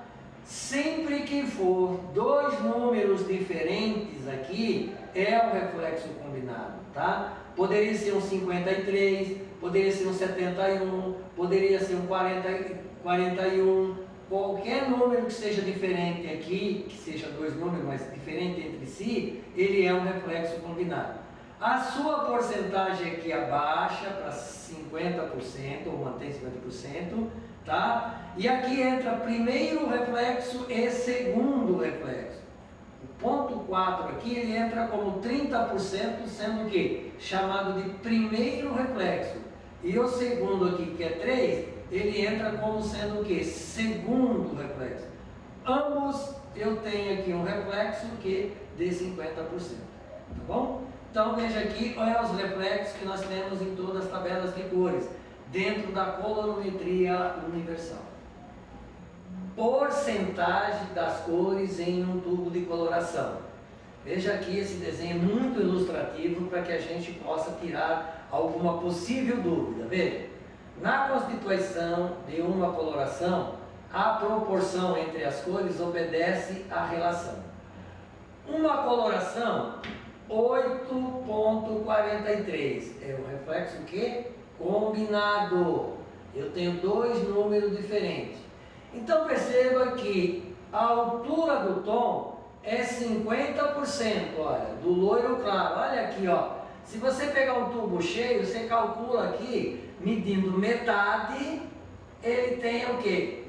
Sempre que for dois números diferentes aqui, é o reflexo combinado, tá? Poderia ser um 53, poderia ser um 71, poderia ser um 41, qualquer número que seja diferente aqui, que seja dois números, mas diferente entre si, ele é um reflexo combinado. A sua porcentagem aqui abaixa para 50%, ou mantém 50%, tá? E aqui entra primeiro reflexo e segundo reflexo. O ponto 4 aqui, ele entra como 30%, sendo que chamado de primeiro reflexo. E o segundo aqui, que é 3, ele entra como sendo o que? Segundo reflexo. Ambos eu tenho aqui um reflexo que de 50%, tá bom? Então veja aqui, olha os reflexos que nós temos em todas as tabelas de cores, dentro da colorimetria universal. Porcentagem das cores em um tubo de coloração. Veja aqui esse desenho muito ilustrativo para que a gente possa tirar alguma possível dúvida. Veja, na constituição de uma coloração, a proporção entre as cores obedece à relação. Uma coloração 8,43 é o reflexo que? Combinado. Eu tenho dois números diferentes. Então perceba que a altura do tom é 50%, olha, do loiro claro. Olha aqui, ó. Se você pegar um tubo cheio, você calcula aqui, medindo metade, ele tem o quê?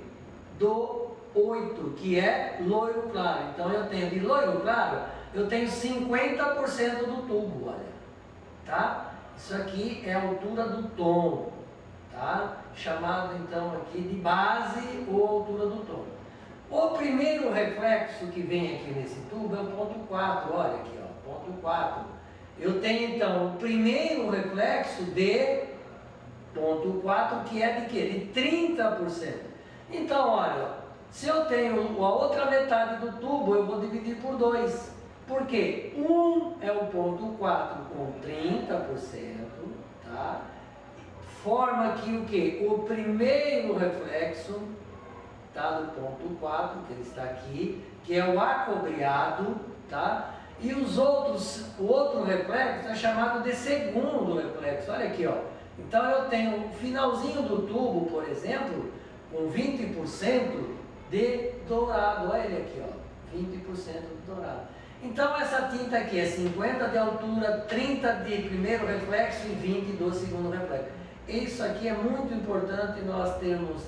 Do 8, que é loiro claro. Então eu tenho de loiro claro, eu tenho 50% do tubo, olha, tá? Isso aqui é a altura do tom, tá? Chamado então aqui de base ou altura do tom. O primeiro reflexo que vem aqui nesse tubo é o ponto 4, olha aqui, ó, ponto 4. Eu tenho então o primeiro reflexo de ponto 4, que é de quê? De 30%. Então, olha, se eu tenho a outra metade do tubo, eu vou dividir por 2. Por quê? É o ponto 4 com 30%, tá? Forma aqui o quê? O primeiro reflexo, tá? Do ponto 4, que ele está aqui, que é o acobreado, tá? E o outro reflexo é chamado de segundo reflexo. Olha aqui, ó. Então eu tenho o finalzinho do tubo, por exemplo, com 20% de dourado. Olha ele aqui, ó. 20% de dourado. Então essa tinta aqui é 50 de altura, 30 de primeiro reflexo e 20 do segundo reflexo. Isso aqui é muito importante nós termos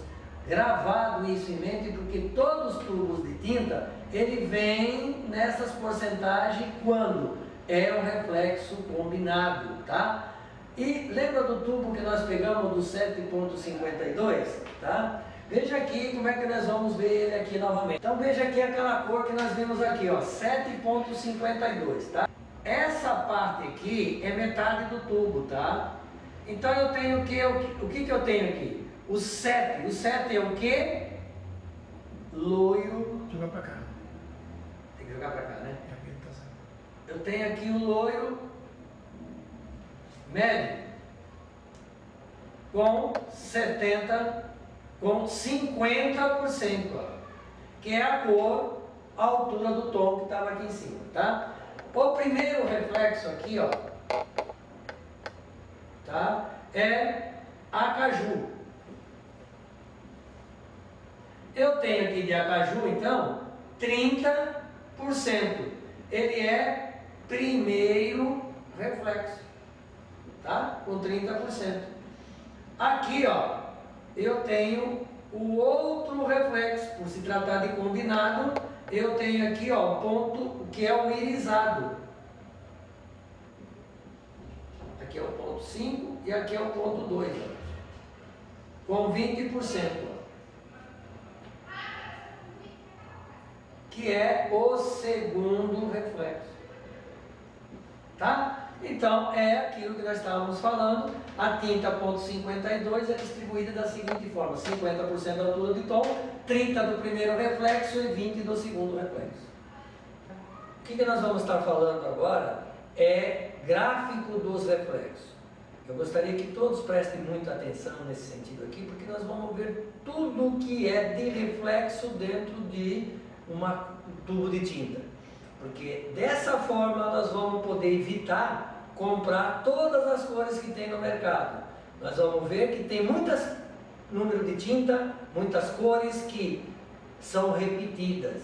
gravado isso em mente, porque todos os tubos de tinta, ele vem nessas porcentagens quando é um reflexo combinado, tá? E lembra do tubo que nós pegamos do 7.52, tá? Veja aqui como é que nós vamos ver ele aqui novamente. Então veja aqui aquela cor que nós vimos aqui, ó, 7.52, tá? Essa parte aqui é metade do tubo, tá? Então eu tenho o que eu tenho aqui? O 7 é o que? Loiro. Jogar pra cá. Tem que jogar pra cá, né? É a orientação. Eu tenho aqui o loiro médio com 50%, ó, que é a cor, a altura do tom que estava aqui em cima, tá? O primeiro reflexo aqui, ó, tá? É acaju. Eu tenho aqui de acaju, então, 30%. Ele é primeiro reflexo, tá? Com 30%. Aqui, ó, eu tenho o outro reflexo, por se tratar de combinado, eu tenho aqui, ó, o ponto que é o irisado. Aqui é o ponto 5 e aqui é o ponto 2, ó, com 20%. Ó. Que é o segundo reflexo, tá? Então, é aquilo que nós estávamos falando, a tinta ponto 52 é distribuída da seguinte forma, 50% da altura de tom, 30% do primeiro reflexo e 20% do segundo reflexo. O que nós vamos estar falando agora é gráfico dos reflexos. Eu gostaria que todos prestem muita atenção nesse sentido aqui, porque nós vamos ver tudo o que é de reflexo dentro de um tubo de tinta, porque dessa forma nós vamos poder evitar comprar todas as cores que tem no mercado. Nós vamos ver que tem muitas número de tinta, muitas cores que são repetidas,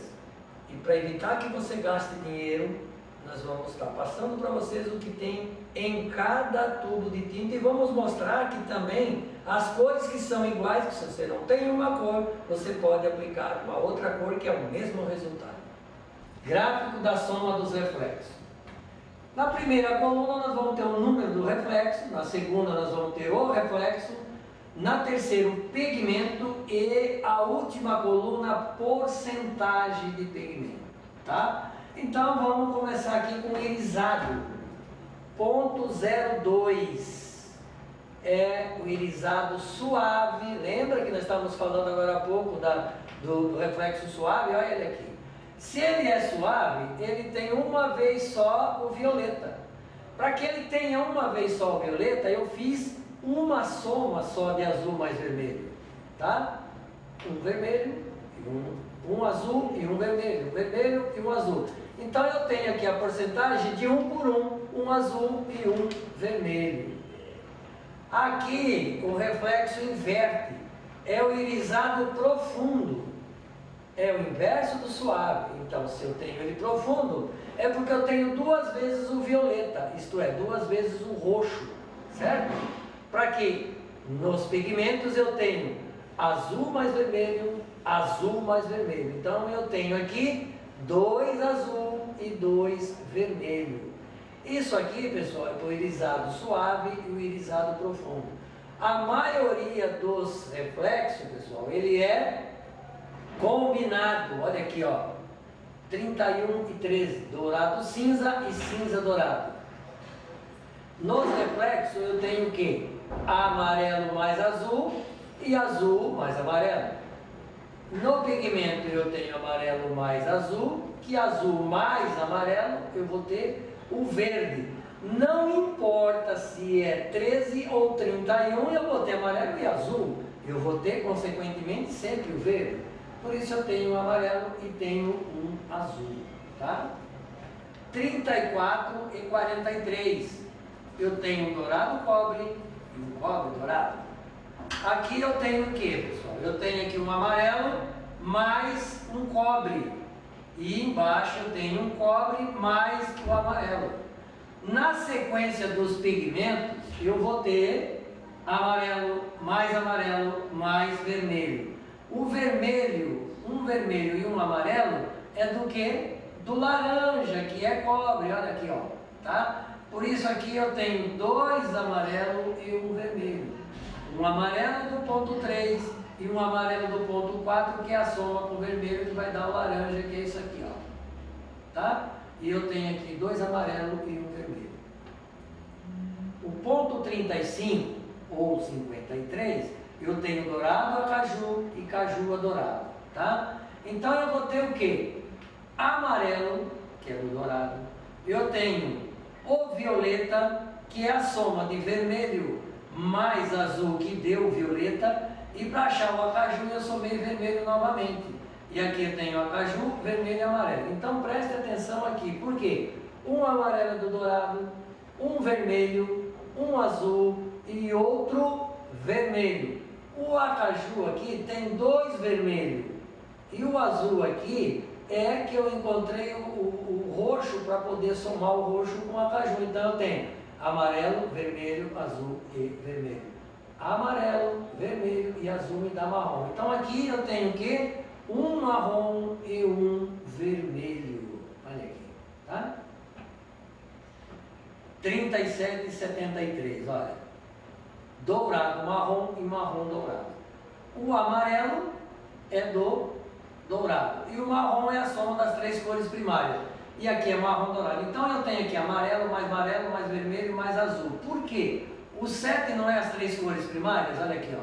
e para evitar que você gaste dinheiro, nós vamos estar passando para vocês o que tem em cada tubo de tinta e vamos mostrar que também as cores que são iguais, que se você não tem uma cor, você pode aplicar uma outra cor que é o mesmo resultado. Gráfico da soma dos reflexos. Na primeira coluna nós vamos ter o número do reflexo, na segunda nós vamos ter o reflexo, na terceira o pigmento e a última coluna a porcentagem de pigmento, tá? Então vamos começar aqui com o irisado. Ponto 02 é o irisado suave. Lembra que nós estávamos falando agora há pouco do reflexo suave? Olha ele aqui. Se ele é suave, ele tem uma vez só o violeta. Para que ele tenha uma vez só o violeta, eu fiz uma soma só de azul mais vermelho, tá? Um vermelho, um azul e um vermelho e um azul. Então eu tenho aqui a porcentagem de 1 por 1, um azul e um vermelho. Aqui o reflexo inverte, é o irisado profundo, é o inverso do suave. Então se eu tenho ele profundo, é porque eu tenho 2 vezes o violeta, isto é, 2 vezes o roxo, certo? Para que nos pigmentos eu tenho azul mais vermelho, azul mais vermelho. Então eu tenho aqui 2 azul e 2 vermelho. Isso aqui, pessoal, é o irisado suave e o irisado profundo. A maioria dos reflexos, pessoal, ele é Combinado, olha aqui, ó. 31 e 13, dourado cinza e cinza dourado. Nos reflexos eu tenho o quê? Amarelo mais azul e azul mais amarelo. No pigmento eu tenho amarelo mais azul, que azul mais amarelo eu vou ter o verde. Não importa se é 13 ou 31, eu vou ter amarelo e azul. Eu vou ter, consequentemente, sempre o verde. Por isso eu tenho um amarelo e tenho um azul, tá? 34 e 43. Eu tenho um dourado cobre e um cobre dourado. Aqui eu tenho o que, pessoal? Eu tenho aqui um amarelo mais um cobre. E embaixo eu tenho um cobre mais o amarelo. Na sequência dos pigmentos, eu vou ter amarelo mais vermelho. O vermelho, um vermelho e um amarelo, é do que? Do laranja, que é cobre, olha aqui, ó, tá? Por isso aqui eu tenho dois amarelos e um vermelho. Um amarelo do ponto 3 e um amarelo do ponto 4, que é a soma com o vermelho, que vai dar o laranja, que é isso aqui, ó, tá? E eu tenho aqui dois amarelos e um vermelho. O ponto 35, ou 53, eu tenho dourado a caju e caju a dourado, tá? Então eu vou ter o que? Amarelo, que é do dourado. Eu tenho o violeta, que é a soma de vermelho mais azul, que deu violeta. E para achar o acaju eu somei vermelho novamente. E aqui eu tenho acaju, vermelho e amarelo. Então preste atenção aqui, por quê? Um amarelo do dourado, um vermelho, um azul e outro vermelho. O acaju aqui tem dois vermelhos. E o azul aqui é que eu encontrei o roxo para poder somar o roxo com o acaju. Então eu tenho amarelo, vermelho, azul e vermelho. Amarelo, vermelho e azul me dá marrom. Então aqui eu tenho o quê? Um marrom e um vermelho. Olha aqui, tá? 37 e 73, olha. Dourado, marrom e marrom dourado. O amarelo é do dourado. E o marrom é a soma das três cores primárias. E aqui é marrom dourado. Então eu tenho aqui amarelo, mais vermelho, mais azul. Por quê? O 7 não é as três cores primárias? Olha aqui, ó.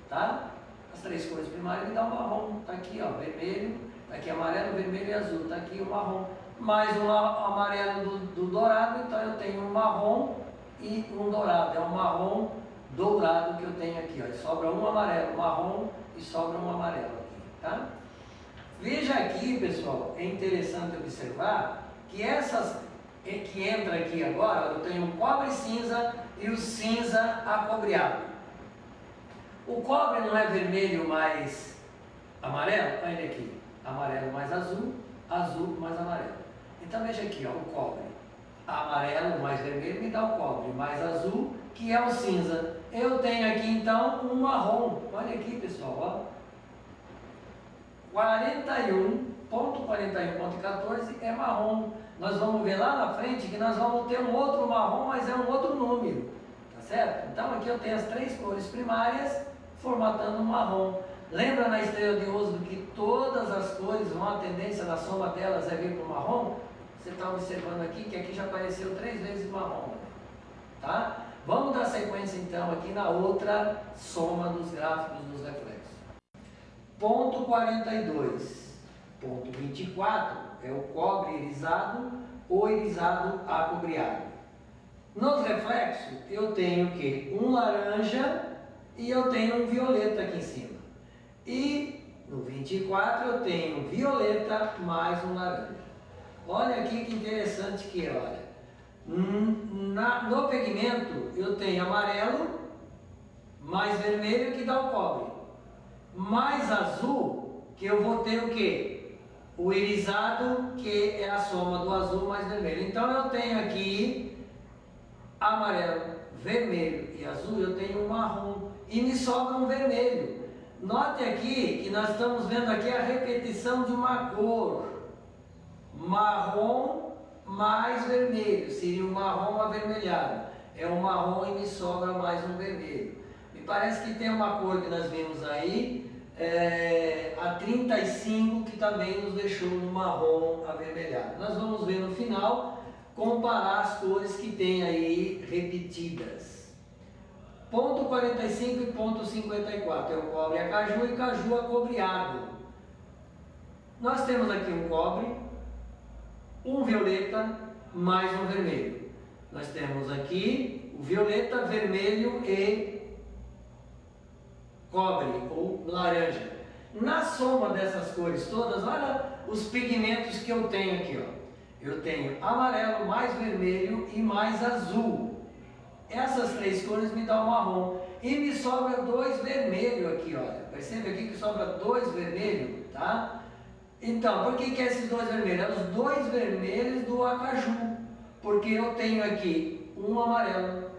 Tá? As três cores primárias me dão o marrom. Tá aqui, ó, vermelho. Tá aqui amarelo, vermelho e azul. Tá aqui o marrom. Mais um amarelo do dourado. Então eu tenho um marrom e um dourado. É um marrom dourado que eu tenho aqui, ó. Sobra um amarelo, marrom e sobra um amarelo aqui, tá? Veja aqui, pessoal, é interessante observar que essas que entra aqui agora, eu tenho o cobre cinza e o cinza acobreado. O cobre não é vermelho mais amarelo? Olha aqui, amarelo mais azul, azul mais amarelo. Então veja aqui, ó, o cobre. Amarelo mais vermelho me dá o cobre, mais azul, que é o cinza. Eu tenho aqui então um marrom. Olha aqui, pessoal, ó. 41.14 é marrom. Nós vamos ver lá na frente que nós vamos ter um outro marrom, mas é um outro número, tá certo? Então aqui eu tenho as três cores primárias formatando um marrom. Lembra na estrela de Oslo que todas as cores vão, a tendência da soma delas é vir para o marrom? Você está observando aqui que aqui já apareceu 3 vezes marrom, tá? Vamos dar sequência então aqui na outra soma dos gráficos dos reflexos. Ponto 42, ponto 24 é o cobre irisado ou irisado acobreado. Nos reflexos eu tenho o quê? Um laranja e eu tenho um violeta aqui em cima. E no 24 eu tenho violeta mais um laranja. Olha aqui que interessante que é, olha. No pigmento eu tenho amarelo mais vermelho que dá o cobre. Mais azul, que eu vou ter o quê? O irisado, que é a soma do azul mais vermelho. Então eu tenho aqui amarelo, vermelho e azul, eu tenho um marrom e me sobra um vermelho. Note aqui que nós estamos vendo aqui a repetição de uma cor. Marrom mais vermelho, seria um marrom avermelhado. É um marrom e me sobra mais um vermelho. Me parece que tem uma cor que nós vimos aí, a 35, que também nos deixou no marrom avermelhado. Nós vamos ver no final, comparar as cores que tem aí repetidas. Ponto 45 e ponto 54 é o cobre acaju e caju acobreado. Nós temos aqui um cobre, um violeta, mais um vermelho. Nós temos aqui o violeta, vermelho e cobre ou laranja. Na soma dessas cores todas, olha os pigmentos que eu tenho aqui, ó. Eu tenho amarelo, mais vermelho e mais azul. Essas três cores me dão marrom. E me sobra dois vermelhos aqui, olha. Percebe aqui que sobra dois vermelhos, tá? Então, por que esses dois vermelhos? É os dois vermelhos do acaju. Porque eu tenho aqui um amarelo,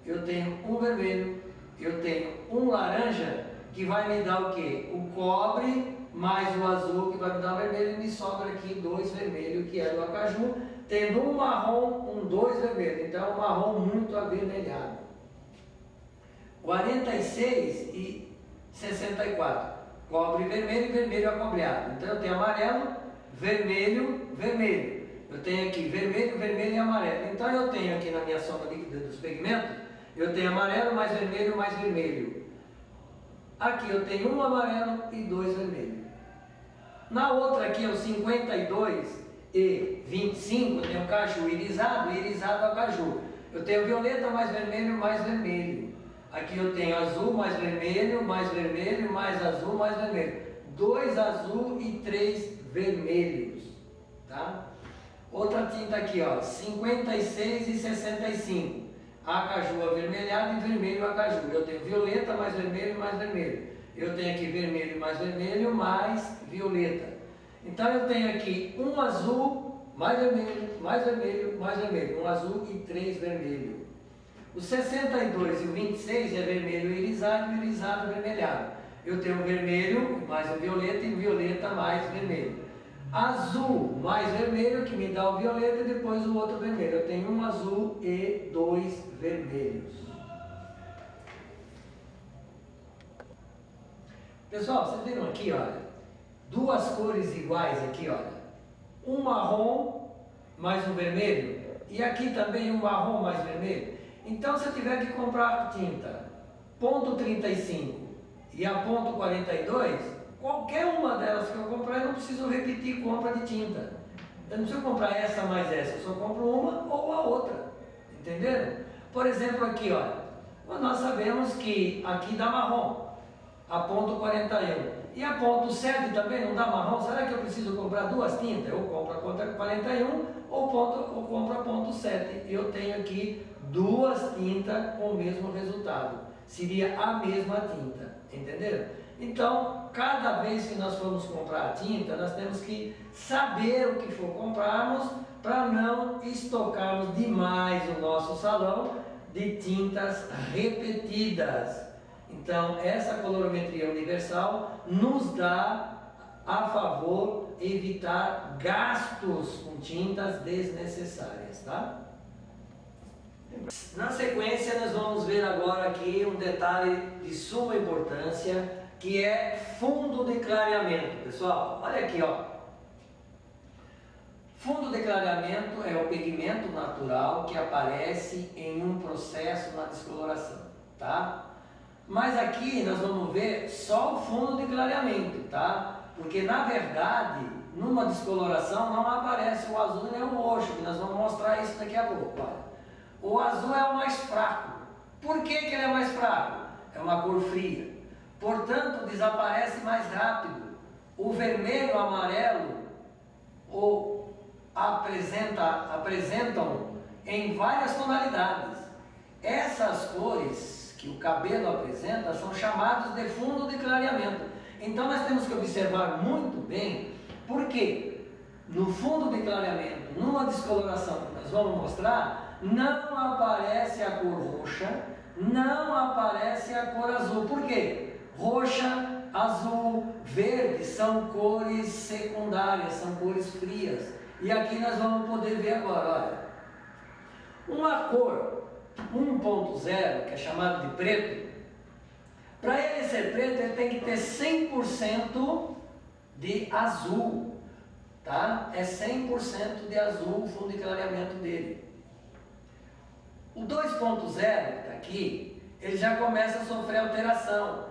eu tenho um vermelho, eu tenho um laranja, que vai me dar o quê? O cobre mais o azul, que vai me dar o vermelho, e me sobra aqui dois vermelhos, que é do acaju, tendo um marrom, dois vermelhos. Então, é um marrom muito avermelhado. 46 e 64. Cobre vermelho e vermelho acobreado. Então, eu tenho amarelo, vermelho, vermelho. Eu tenho aqui vermelho, vermelho e amarelo. Então, eu tenho aqui na minha soma dos pigmentos, eu tenho amarelo mais vermelho. Aqui eu tenho um amarelo e dois vermelhos. Na outra aqui é o 52 e 25, eu tenho caju irisado e irisado acaju. Eu tenho violeta mais vermelho. Aqui eu tenho azul mais vermelho, mais azul, mais vermelho. 2 azul e 3 vermelhos, tá? Outra tinta aqui, ó, 56 e 65. Acaju avermelhado e vermelho acaju. Eu tenho violeta mais vermelho. Eu tenho aqui vermelho, mais violeta. Então eu tenho aqui um azul, mais vermelho. Um azul e 3 vermelho. O 62 e o 26 é vermelho irisado e irisado avermelhado. Eu tenho vermelho mais o violeta e violeta mais vermelho. Azul mais vermelho, que me dá o violeta, e depois o outro vermelho. Eu tenho um azul e 2 vermelhos. Pessoal, vocês viram aqui, olha, duas cores iguais aqui, olha. Um marrom mais um vermelho, e aqui também um marrom mais vermelho. Então, se eu tiver que comprar tinta ponto 35 e a ponto 42, qualquer uma delas que eu comprar, eu não preciso repetir compra de tinta. Eu não preciso comprar essa mais essa, eu só compro uma ou a outra. Entenderam? Por exemplo, aqui, olha, nós sabemos que aqui dá marrom, a ponto 41. E a ponto 7 também não dá marrom. Será que eu preciso comprar duas tintas? Eu compro a ponto 41 ou compro a ponto 7. Eu tenho aqui duas tintas com o mesmo resultado. Seria a mesma tinta. Entenderam? Então, cada vez que nós formos comprar a tinta, nós temos que saber o que for comprarmos para não estocarmos demais o nosso salão de tintas repetidas. Então, essa colorimetria universal nos dá a favor evitar gastos com tintas desnecessárias, tá? Na sequência, nós vamos ver agora aqui um detalhe de suma importância, que é fundo de clareamento. Pessoal, olha aqui, ó. Fundo de clareamento é o pigmento natural que aparece em um processo na descoloração, tá? Mas aqui nós vamos ver só o fundo de clareamento, tá? Porque na verdade, numa descoloração não aparece o azul nem o roxo, que nós vamos mostrar isso daqui a pouco, olha. O azul é o mais fraco. Por que ele é mais fraco? É uma cor fria. Portanto, desaparece mais rápido. O vermelho, o amarelo, apresentam em várias tonalidades. Essas cores que o cabelo apresenta são chamados de fundo de clareamento. Então nós temos que observar muito bem, porque no fundo de clareamento, numa descoloração que nós vamos mostrar, não aparece a cor roxa, não aparece a cor azul. Por quê? Roxa, azul, verde são cores secundárias, são cores frias. E aqui nós vamos poder ver agora, olha. Uma cor 1.0, que é chamada de preto, Para ele ser preto, ele tem que ter 100% de azul, tá? É 100% de azul o fundo de clareamento dele. O 2.0, que está aqui, ele já começa a sofrer alteração.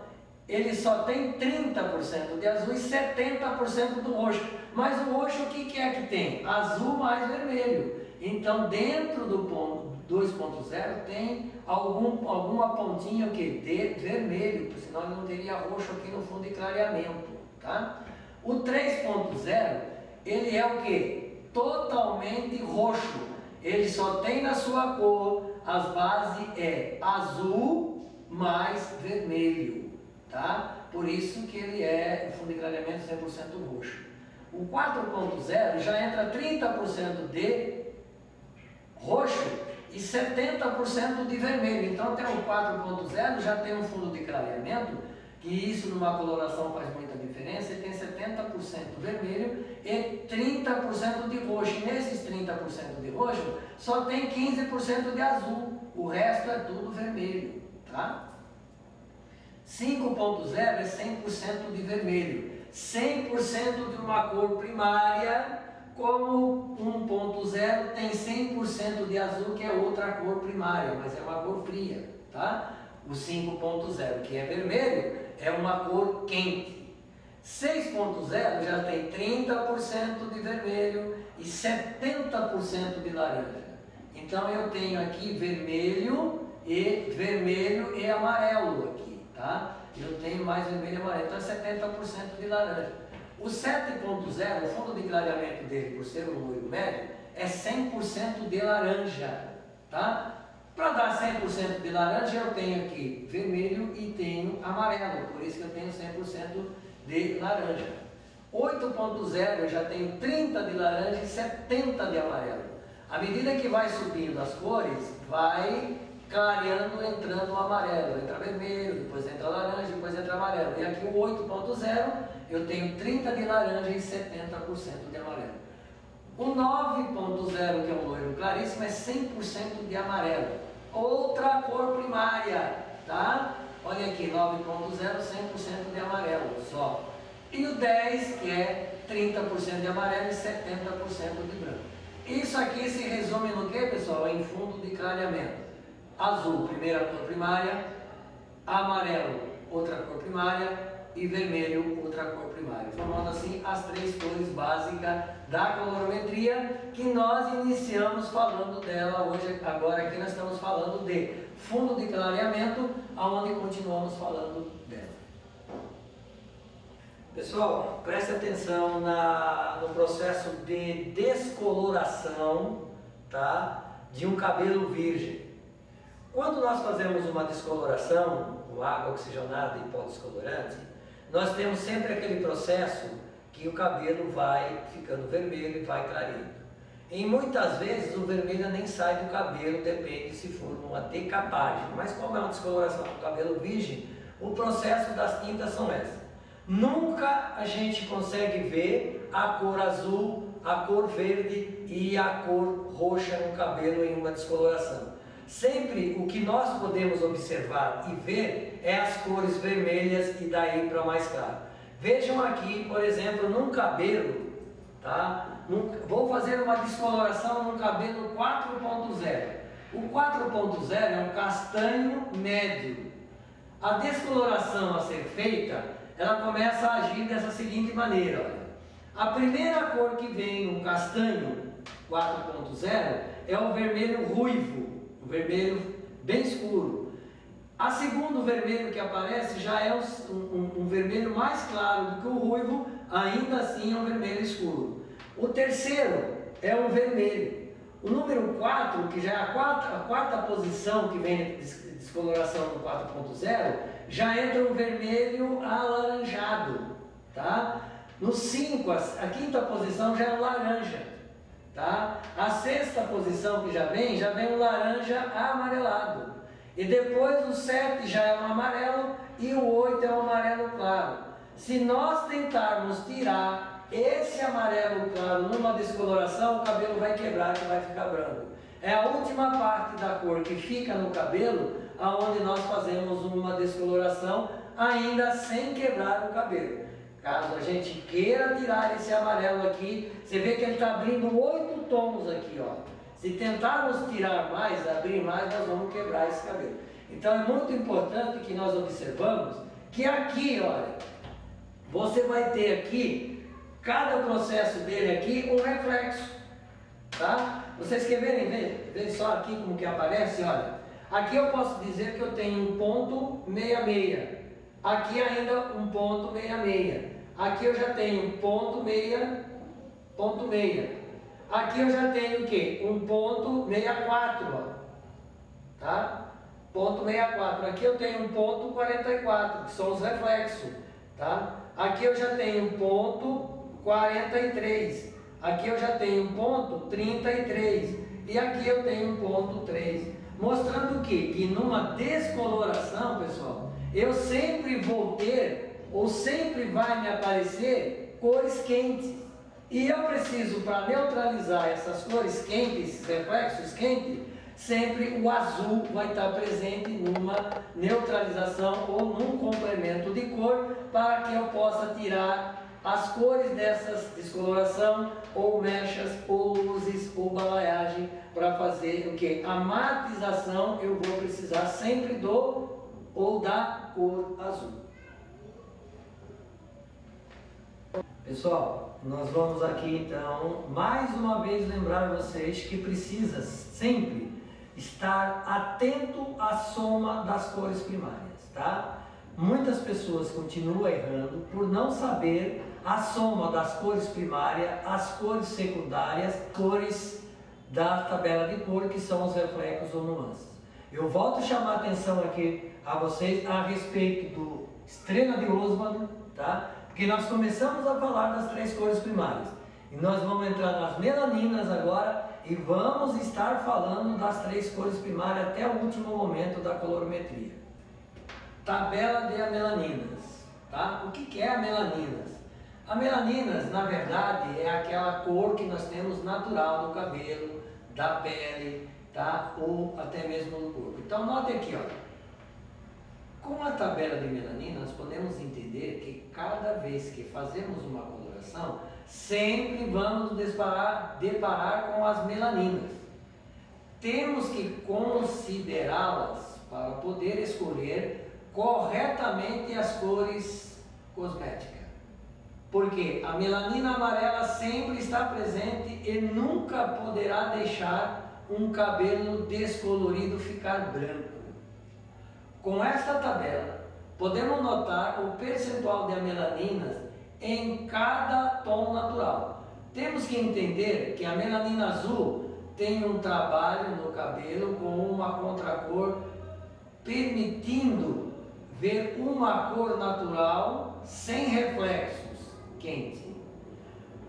Ele só tem 30% de azul e 70% do roxo. Mas o roxo o que é que tem? Azul mais vermelho. Então, dentro do ponto 2.0 tem alguma pontinha de vermelho, porque senão ele não teria roxo aqui no fundo de clareamento, tá? O 3.0, ele é o que? Totalmente roxo. Ele só tem na sua cor, as bases é azul mais vermelho, tá? Por isso que ele é o fundo de clareamento 100% roxo. O 4.0 já entra 30% de roxo e 70% de vermelho. Então tem o 4.0, já tem um fundo de clareamento, que isso numa coloração faz muita diferença, ele tem 70% vermelho e 30% de roxo. E nesses 30% de roxo, só tem 15% de azul, o resto é tudo vermelho, tá? 5.0 é 100% de vermelho, 100% de uma cor primária, como 1.0 tem 100% de azul, que é outra cor primária, mas é uma cor fria, tá? O 5.0, que é vermelho, é uma cor quente. 6.0 já tem 30% de vermelho e 70% de laranja. Então eu tenho aqui vermelho e amarelo aqui, tá? Eu tenho mais vermelho e amarelo, então é 70% de laranja. O 7.0, o fundo de clareamento dele, por ser um loiro médio, é 100% de laranja, tá? Para dar 100% de laranja, eu tenho aqui vermelho e tenho amarelo, por isso que eu tenho 100% de laranja. 8.0, eu já tenho 30% de laranja e 70% de amarelo. À medida que vai subindo as cores, vai clareando, entrando o amarelo. Entra vermelho, depois entra laranja, depois entra amarelo. E aqui o 8.0, eu tenho 30% de laranja e 70% de amarelo. O 9.0, que é um loiro claríssimo, é 100% de amarelo. Outra cor primária, tá? Olha aqui, 9.0, 100% de amarelo só. E o 10, que é 30% de amarelo e 70% de branco. Isso aqui se resume no que, pessoal? Em fundo de clareamento. Azul, primeira cor primária. Amarelo, outra cor primária. E vermelho, outra cor primária. Formando assim as três cores básicas da colorimetria, que nós iniciamos falando dela hoje. Agora aqui nós estamos falando de fundo de clareamento, aonde continuamos falando dela. Pessoal, preste atenção no processo de descoloração, tá, de um cabelo virgem. Quando nós fazemos uma descoloração com água oxigenada e pó descolorante, nós temos sempre aquele processo que o cabelo vai ficando vermelho e vai clareando. E muitas vezes o vermelho nem sai do cabelo, depende se for uma decapagem. Mas como é uma descoloração com cabelo virgem, o processo das tintas são essas. Nunca a gente consegue ver a cor azul, a cor verde e a cor roxa no cabelo em uma descoloração. Sempre o que nós podemos observar e ver é as cores vermelhas e daí para mais claro. Vejam aqui, por exemplo, num cabelo, tá? Vou fazer uma descoloração num cabelo 4.0. O 4.0 é um castanho médio. A descoloração a ser feita, ela começa a agir dessa seguinte maneira. Olha. A primeira cor que vem no castanho 4.0 é o vermelho ruivo. O vermelho bem escuro. A segundo vermelho que aparece já é um vermelho mais claro do que o ruivo, ainda assim é um vermelho escuro. O terceiro é um vermelho. O número 4, que já é a quarta posição que vem de descoloração no 4.0, já entra um vermelho alaranjado, tá? No 5, a quinta posição já é um laranja. Tá? A sexta posição que já vem um laranja amarelado. E depois o 7 já é um amarelo e o 8 é um amarelo claro. Se nós tentarmos tirar esse amarelo claro numa descoloração, o cabelo vai quebrar e vai ficar branco. É a última parte da cor que fica no cabelo, aonde nós fazemos uma descoloração, ainda sem quebrar o cabelo. Caso a gente queira tirar esse amarelo aqui, você vê que ele está abrindo 8 tons aqui, ó. Se tentarmos tirar mais, abrir mais, nós vamos quebrar esse cabelo. Então é muito importante que nós observamos que aqui, olha, você vai ter aqui, cada processo dele aqui, um reflexo, tá? Vocês querem ver? Vê só aqui como que aparece, olha. Aqui eu posso dizer que eu tenho um ponto 66. Aqui ainda um ponto 66. Aqui eu já tenho um ponto 6. Aqui eu já tenho o quê? Um ponto 64, ó. Tá? Ponto 64. Aqui eu tenho um ponto 44, que são os reflexos, tá? Aqui eu já tenho um ponto 43. Aqui eu já tenho um ponto 33. E aqui eu tenho um ponto 3. Mostrando o quê? Que numa descoloração, pessoal, eu sempre vou ter, ou sempre vai me aparecer, cores quentes. E eu preciso, para neutralizar essas cores quentes, esses reflexos quentes, sempre o azul vai estar presente numa neutralização ou num complemento de cor, para que eu possa tirar as cores dessas descoloração, ou mechas, ou luzes, ou balaiagem, para fazer o que? A matização, eu vou precisar sempre do ou da cor azul. Pessoal, nós vamos aqui então, mais uma vez lembrar vocês que precisa sempre estar atento à soma das cores primárias, tá? Muitas pessoas continuam errando por não saber a soma das cores primárias, as cores secundárias, cores da tabela de cor, que são os reflexos ou nuances. Eu volto a chamar a atenção aqui a vocês a respeito do Estrela de Oswald, tá? Porque nós começamos a falar das 3 cores primárias. E nós vamos entrar nas melaninas agora e vamos estar falando das 3 cores primárias até o último momento da colorimetria. Tabela de amelaninas, tá? O que é amelaninas? Amelaninas, na verdade, é aquela cor que nós temos natural no cabelo, da pele, tá? Ou até mesmo no corpo. Então, note aqui, ó. Com a tabela de melanina, nós podemos entender que cada vez que fazemos uma coloração, sempre vamos deparar com as melaninas. Temos que considerá-las para poder escolher corretamente as cores cosméticas. Porque a melanina amarela sempre está presente e nunca poderá deixar um cabelo descolorido ficar branco. Com esta tabela, podemos notar o percentual de amelaninas em cada tom natural. Temos que entender que a melanina azul tem um trabalho no cabelo com uma contracor, permitindo ver uma cor natural sem reflexos, quente.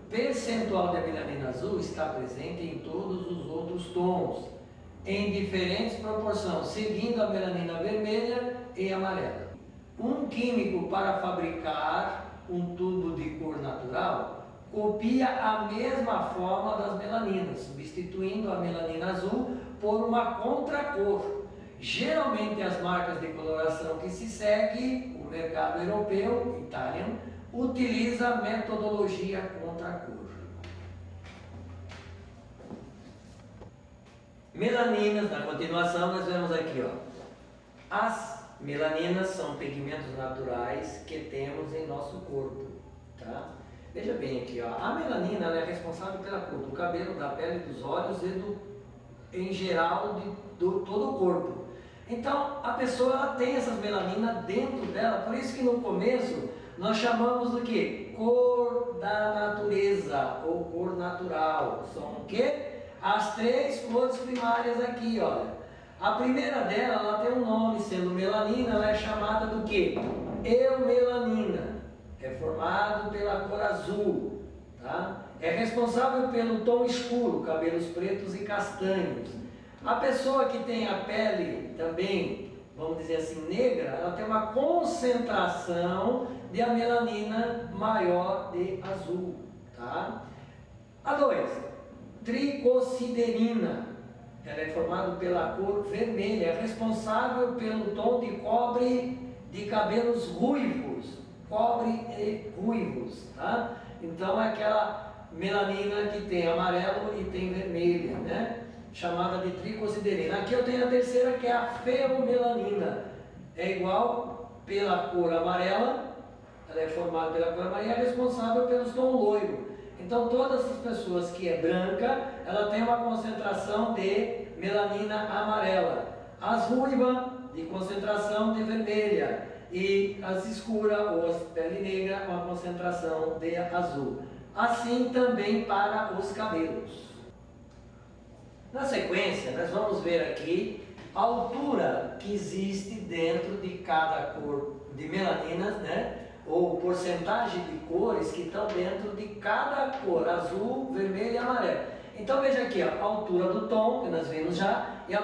Percentual de melanina azul está presente em todos os outros tons, em diferentes proporções, seguindo a melanina vermelha e amarela. Um químico para fabricar um tubo de cor natural copia a mesma forma das melaninas, substituindo a melanina azul por uma contracor. Geralmente as marcas de coloração que se segue, o mercado europeu, italiano, utiliza a metodologia contracor. Melaninas, na continuação nós vemos aqui, ó. As melaninas são pigmentos naturais que temos em nosso corpo, tá? Veja bem aqui, ó. A melanina ela é responsável pela cor do cabelo, da pele, dos olhos e em geral de todo o corpo. Então a pessoa ela tem essas melaninas dentro dela, por isso que no começo nós chamamos do que? Cor da natureza ou cor natural. São o quê? As 3 cores primárias aqui, olha. A primeira dela, ela tem um nome, sendo melanina, ela é chamada do quê? Eumelanina. É formado pela cor azul, tá? É responsável pelo tom escuro, cabelos pretos e castanhos. A pessoa que tem a pele também, vamos dizer assim, negra, ela tem uma concentração de a melanina maior de azul, tá? A 2. Tricosiderina, ela é formada pela cor vermelha, é responsável pelo tom de cobre de cabelos ruivos, cobre e ruivos, tá? Então é aquela melanina que tem amarelo e tem vermelha, né? Chamada de tricosiderina. Aqui eu tenho a terceira, que é a ferromelanina. É igual pela cor amarela, ela é formada pela cor amarela e é responsável pelo tom loiro. Então todas as pessoas que é branca, ela tem uma concentração de melanina amarela. As ruivas, de concentração de vermelha. E as escuras, ou as pele negra, uma concentração de azul. Assim também para os cabelos. Na sequência, nós vamos ver aqui a altura que existe dentro de cada cor de melaninas, né? Ou porcentagem de cores que estão dentro de cada cor, azul, vermelho e amarelo. Então veja aqui, ó, a altura do tom, que nós vimos já, e a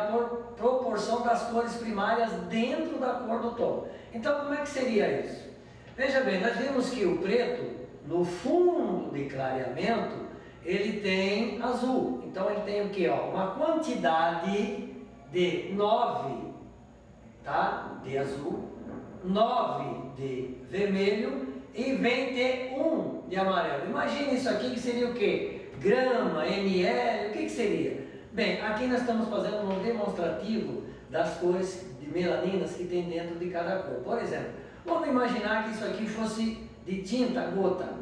proporção das cores primárias dentro da cor do tom. Então como é que seria isso? Veja bem, nós vimos que o preto, no fundo de clareamento, ele tem azul. Então ele tem o que? Uma quantidade de 9, tá? De azul, 9 de vermelho e vem ter 1 de amarelo. Imagine isso aqui que seria o que? Grama, ml, o que seria? Bem, aqui nós estamos fazendo um demonstrativo das cores de melaninas que tem dentro de cada cor. Por exemplo, vamos imaginar que isso aqui fosse de tinta, gota.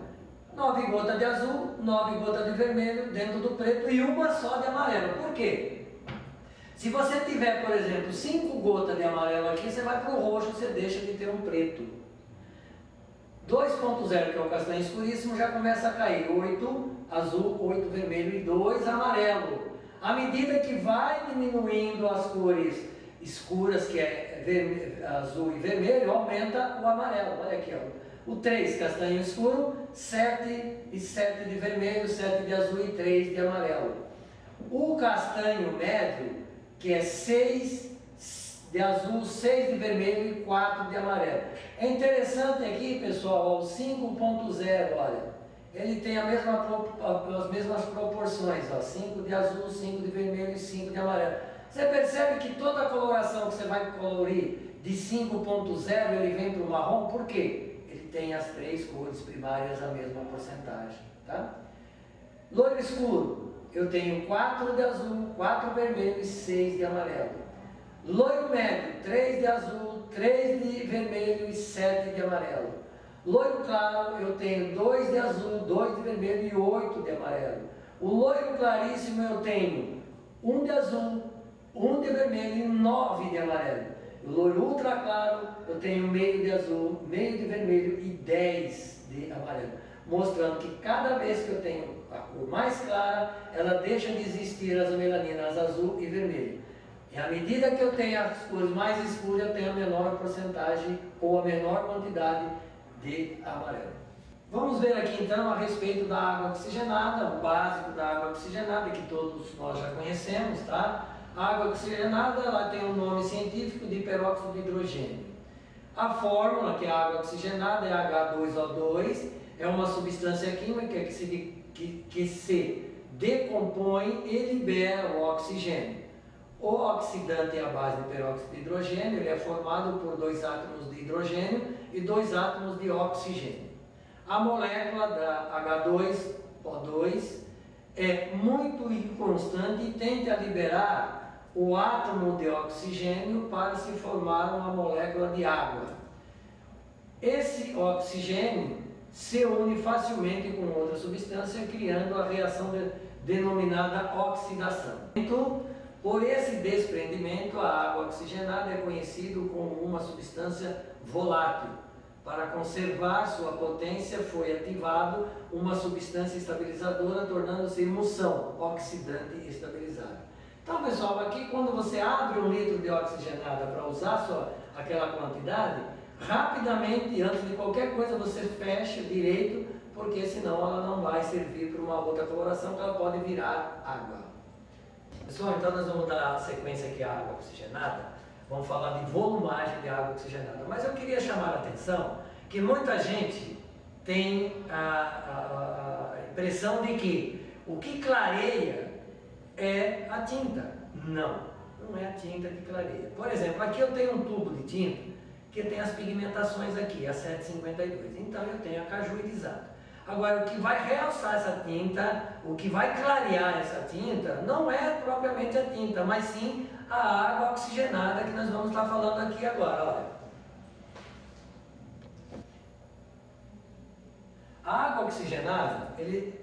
9 gotas de azul, 9 gotas de vermelho dentro do preto e uma só de amarelo. Por quê? Se você tiver, por exemplo, 5 gotas de amarelo aqui, você vai para o roxo, você deixa de ter um preto. 2.0, que é o castanho escuríssimo, já começa a cair. 8 azul, 8 vermelho e 2 amarelo. À medida que vai diminuindo as cores escuras, que é azul e vermelho, aumenta o amarelo. Olha aqui, ó. O 3, castanho escuro, 7 e 7 de vermelho, 7 de azul e 3 de amarelo. O castanho médio, que é 6 de azul, 6 de vermelho e 4 de amarelo. É interessante aqui, pessoal, o 5.0, olha, ele tem as mesmas proporções, ó, 5 de azul, 5 de vermelho e 5 de amarelo. Você percebe que toda a coloração que você vai colorir de 5.0, ele vem para o marrom, por quê? Ele tem as 3 cores primárias a mesma porcentagem, tá? Loiro escuro, eu tenho 4 de azul, 4 de vermelho e 6 de amarelo. Loiro médio, 3 de azul, 3 de vermelho e 7 de amarelo. Loiro claro, eu tenho 2 de azul, 2 de vermelho e 8 de amarelo. O loiro claríssimo, eu tenho 1 de azul, 1 de vermelho e 9 de amarelo. O loiro ultra claro, eu tenho meio de azul, meio de vermelho e 10 de amarelo. Mostrando que cada vez que eu tenho a cor mais clara, ela deixa de existir as melaninas azul e vermelho. E à medida que eu tenho as cores mais escuras, eu tenho a menor porcentagem ou a menor quantidade de amarelo. Vamos ver aqui então a respeito da água oxigenada, o básico da água oxigenada, que todos nós já conhecemos, tá? A água oxigenada, ela tem um nome científico de peróxido de hidrogênio. A fórmula, que é a água oxigenada, é H2O2, é uma substância química que se decompõe e libera o oxigênio. O oxidante é a base de peróxido de hidrogênio, ele é formado por 2 átomos de hidrogênio e 2 átomos de oxigênio. A molécula da H2O2 é muito inconstante e tende a liberar o átomo de oxigênio para se formar uma molécula de água. Esse oxigênio se une facilmente com outra substância, criando a reação denominada oxidação. Então, por esse desprendimento, a água oxigenada é conhecida como uma substância volátil. Para conservar sua potência, foi ativado uma substância estabilizadora, tornando-se emulsão, oxidante estabilizado. Então, pessoal, aqui quando você abre 1 litro de oxigenada para usar aquela quantidade, rapidamente, antes de qualquer coisa, você fecha direito, porque senão ela não vai servir para uma outra coloração, que ela pode virar água. Pessoal, então nós vamos dar a sequência aqui à água oxigenada. Vamos falar de volumagem de água oxigenada. Mas eu queria chamar a atenção que muita gente tem a impressão de que o que clareia é a tinta. Não, não é a tinta que clareia. Por exemplo, aqui eu tenho um tubo de tinta que tem as pigmentações aqui, a 752. Então eu tenho a cajuidizada. Agora, o que vai realçar essa tinta, o que vai clarear essa tinta, não é propriamente a tinta, mas sim a água oxigenada que nós vamos estar falando aqui agora. Olha. A água oxigenada,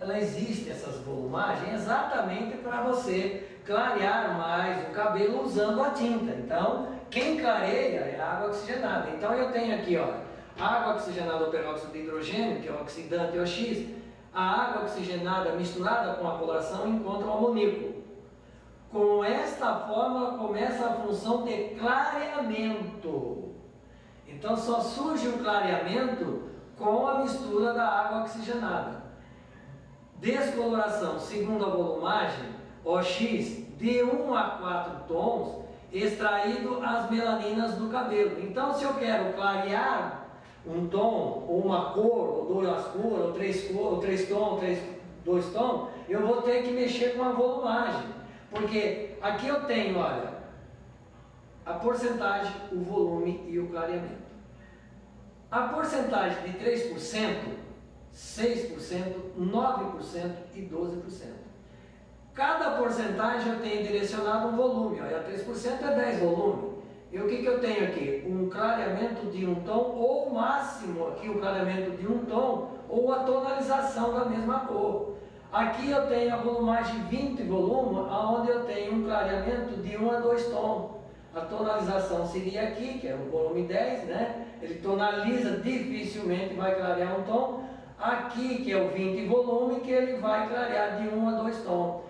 ela existe, essas volumagens, exatamente para você clarear mais o cabelo usando a tinta. Então, quem clareia é a água oxigenada. Então, eu tenho aqui, ó, água oxigenada ou peróxido de hidrogênio, que é o oxidante OX. A água oxigenada misturada com a coloração encontra o amoníaco. Com esta fórmula começa a função de clareamento. Então, só surge o clareamento com a mistura da água oxigenada. Descoloração, segundo a volumagem, OX, de 1 a 4 tons, extraído as melaninas do cabelo. Então, se eu quero clarear um tom, ou uma cor, ou duas cores, ou três tons, dois tons, eu vou ter que mexer com a volumagem. Porque aqui eu tenho, olha, a porcentagem, o volume e o clareamento. A porcentagem de 3%, 6%, 9% e 12%. Cada porcentagem eu tenho direcionado um volume. Olha, 3% é 10 volumes. E o que eu tenho aqui? Um clareamento de um tom, ou o máximo aqui o clareamento de um tom, ou a tonalização da mesma cor. Aqui eu tenho a volumagem 20 volumes, onde eu tenho um clareamento de 1 a 2 tons. A tonalização seria aqui, que é o volume 10, né? Ele tonaliza, dificilmente vai clarear um tom. Aqui, que é o 20 volume, que ele vai clarear de 1 a 2 tons.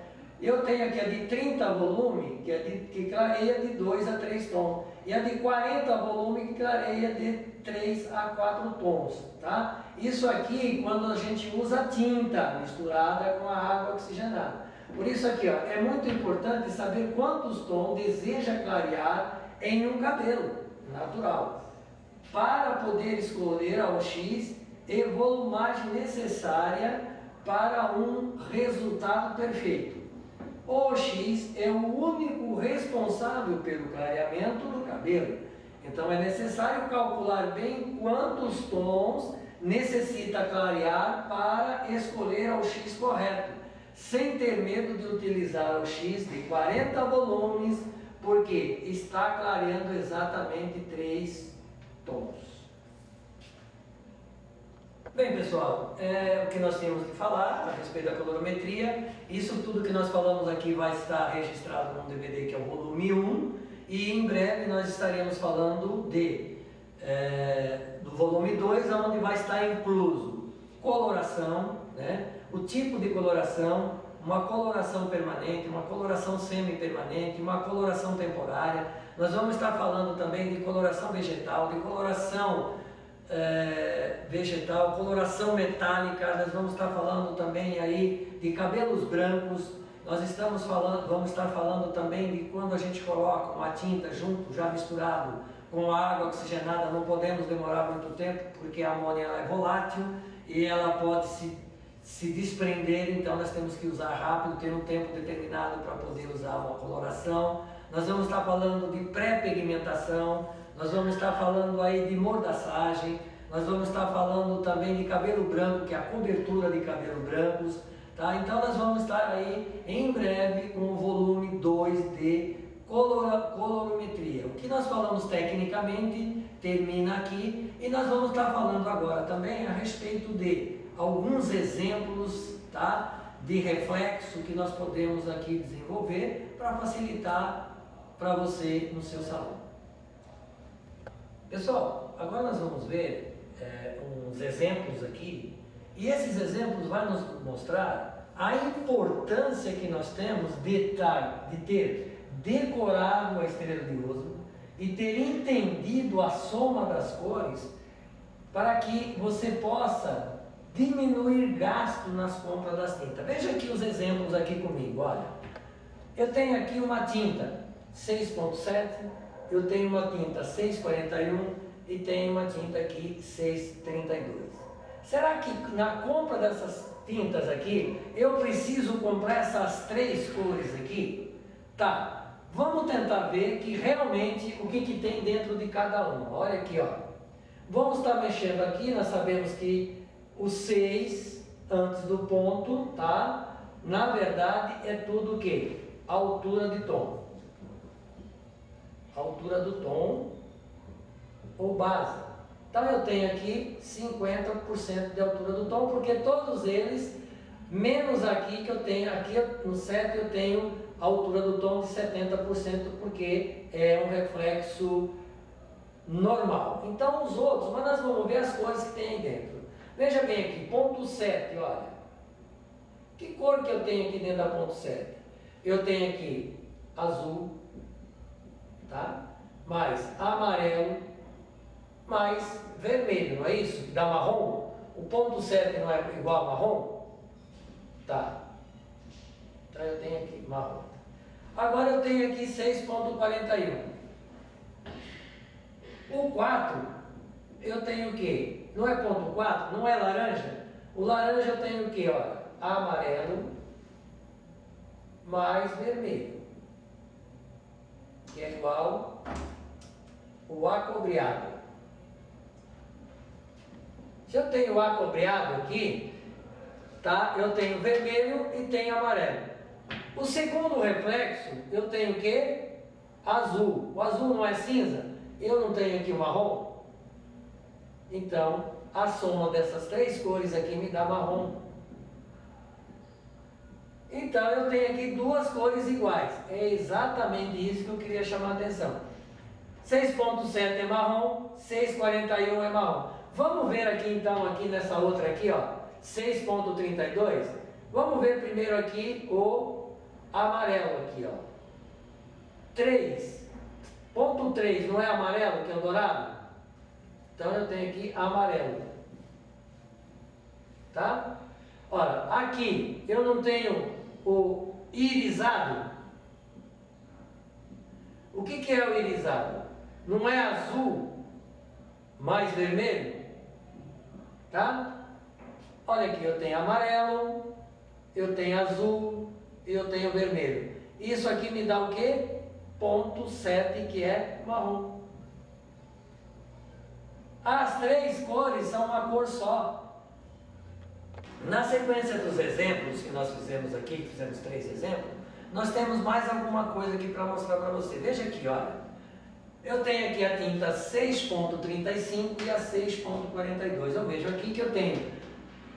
Eu tenho aqui a de 30 volume, que clareia de 2 a 3 tons. E a de 40 volume, que clareia de 3 a 4 tons. Tá? Isso aqui quando a gente usa tinta misturada com a água oxigenada. Por isso aqui, ó, é muito importante saber quantos tons deseja clarear em um cabelo natural, para poder escolher a OX e volumagem necessária para um resultado perfeito. O OX é o único responsável pelo clareamento do cabelo. Então é necessário calcular bem quantos tons necessita clarear para escolher o OX correto, sem ter medo de utilizar o X de 40 volumes, porque está clareando exatamente 3 tons. Bem, pessoal, o que nós tínhamos de falar a respeito da colorimetria. Isso tudo que nós falamos aqui vai estar registrado num DVD que é o volume 1, e em breve nós estaremos falando do volume 2, onde vai estar incluso coloração, né? O tipo de coloração, uma coloração permanente, uma coloração semi-permanente, uma coloração temporária. Nós vamos estar falando também de coloração vegetal, de coloração vegetal, coloração metálica. Nós vamos estar falando também aí de cabelos brancos. Vamos estar falando também de quando a gente coloca uma tinta junto, já misturado com a água oxigenada. Não podemos demorar muito tempo, porque a amônia ela é volátil e ela pode se desprender, então nós temos que usar rápido, ter um tempo determinado para poder usar uma coloração. Nós vamos estar falando de pré-pigmentação, nós vamos estar falando aí de mordaçagem, nós vamos estar falando também de cabelo branco, que é a cobertura de cabelo brancos, tá? Então nós vamos estar aí em breve com o volume 2 de colorimetria. O que nós falamos tecnicamente termina aqui, e nós vamos estar falando agora também a respeito de alguns exemplos, tá, de reflexo que nós podemos aqui desenvolver para facilitar para você no seu salão. Pessoal, agora nós vamos ver uns exemplos aqui, e esses exemplos vão nos mostrar a importância que nós temos de ter decorado a estrela de Osmo e ter entendido a soma das cores, para que você possa diminuir gasto nas compras das tintas. Veja aqui os exemplos aqui comigo, olha. Eu tenho aqui uma tinta 6.7, eu tenho uma tinta 6.41 e tenho uma tinta aqui 6.32. Será que na compra dessas tintas aqui, eu preciso comprar essas 3 cores aqui? Tá, Vamos tentar ver que realmente o que tem dentro de cada uma. Olha aqui, ó. Vamos estar mexendo aqui, nós sabemos que o 6 antes do ponto, tá? Na verdade é tudo o quê? Altura de tom. Altura do tom ou base. Então eu tenho aqui 50% de altura do tom, porque todos eles, menos aqui que eu tenho, aqui no 7 eu tenho a altura do tom de 70%, porque é um reflexo normal. Então os outros, mas nós vamos ver as cores que tem aí dentro. Veja bem aqui, ponto 7, olha. Que cor que eu tenho aqui dentro da ponto 7? Eu tenho aqui azul, tá? Mais amarelo, mais vermelho, não é isso? Que dá marrom? O ponto 7 não é igual a marrom? Tá. Então eu tenho aqui marrom. Agora eu tenho aqui 6,41. O 4, eu tenho o quê? Não é ponto 4? Não é laranja? O laranja eu tenho o quê? Olha, amarelo mais vermelho, que é igual o acobreado. Se eu tenho o acobreado aqui, tá? Eu tenho vermelho e tenho amarelo. O segundo reflexo, eu tenho o quê? Azul. O azul não é cinza? Eu não tenho aqui o marrom? Então, a soma dessas três cores aqui me dá marrom. Então, eu tenho aqui duas cores iguais. É exatamente isso que eu queria chamar a atenção. 6,7 é marrom, 6,41 é marrom. Vamos ver aqui então, aqui nessa outra aqui, ó, 6,32. Vamos ver primeiro aqui o amarelo aqui, ó. 3. Ponto 3 não é amarelo, que é o dourado? Então eu tenho aqui amarelo. Tá? Ora, aqui eu não tenho o irisado. O que é o irisado? Não é azul mais vermelho? Tá? Olha aqui, eu tenho amarelo, eu tenho azul e eu tenho vermelho. Isso aqui me dá o quê? Ponto 7, que é marrom. As três cores são uma cor só. Na sequência dos exemplos que nós fizemos aqui, fizemos 3 exemplos, nós temos mais alguma coisa aqui para mostrar para você. Veja aqui, olha. Eu tenho aqui a tinta 6,35 e a 6,42. Eu vejo aqui que eu tenho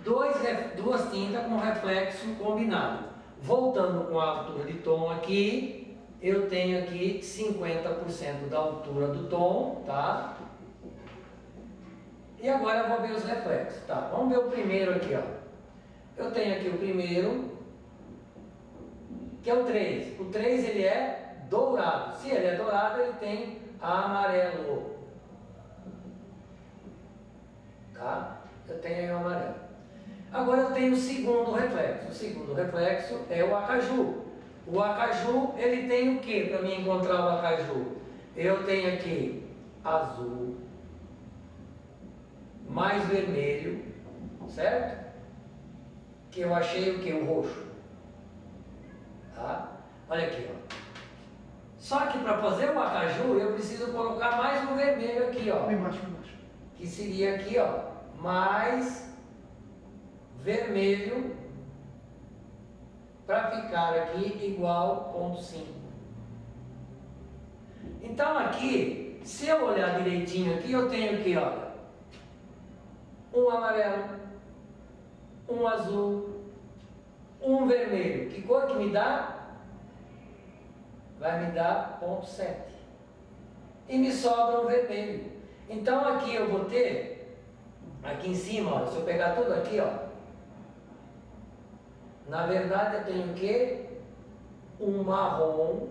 duas tintas com reflexo combinado. Voltando com a altura de tom aqui, eu tenho aqui 50% da altura do tom, tá? E agora eu vou ver os reflexos, tá? Vamos ver o primeiro aqui, ó. Eu tenho aqui o primeiro, que é o 3. O 3 ele é dourado. Se ele é dourado, ele tem amarelo. Tá? Eu tenho aí o amarelo. Agora eu tenho o segundo reflexo. O segundo reflexo é o acaju. O acaju, ele tem o que para mim encontrar o acaju? Eu tenho aqui azul, mais vermelho, certo? Que eu achei o que? O roxo. Tá? Olha aqui, ó. Só que para fazer o acaju, eu preciso colocar mais um vermelho aqui, ó. Embaixo. Que seria aqui, ó, mais vermelho para ficar aqui igual 0,5. Então aqui, se eu olhar direitinho aqui, eu tenho aqui, ó, um amarelo, um azul, um vermelho. Que cor que me dá? Vai me dar 0,7. E me sobra um vermelho. Então aqui eu vou ter, aqui em cima, ó, se eu pegar tudo aqui, ó, na verdade eu tenho o quê? Um marrom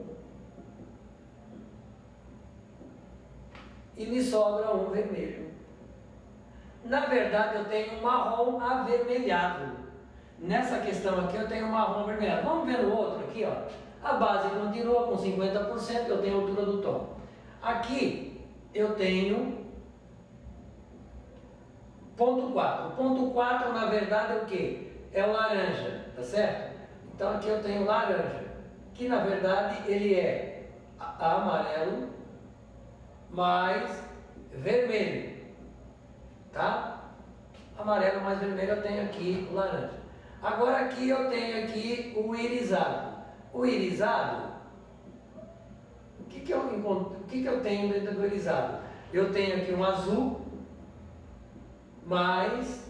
e me sobra um vermelho. Na verdade eu tenho um marrom avermelhado. Nessa questão aqui eu tenho um marrom avermelhado. Vamos ver no outro aqui, ó. A base continua com 50%, eu tenho a altura do tom. Aqui eu tenho ponto 4. O ponto 4, na verdade, é o quê? É o laranja, tá certo? Então aqui eu tenho laranja, que na verdade ele é amarelo mais vermelho, tá? Amarelo mais vermelho, eu tenho aqui o laranja. Agora aqui eu tenho aqui o irisado. O irisado, o que eu tenho dentro do irisado? Eu tenho aqui um azul mais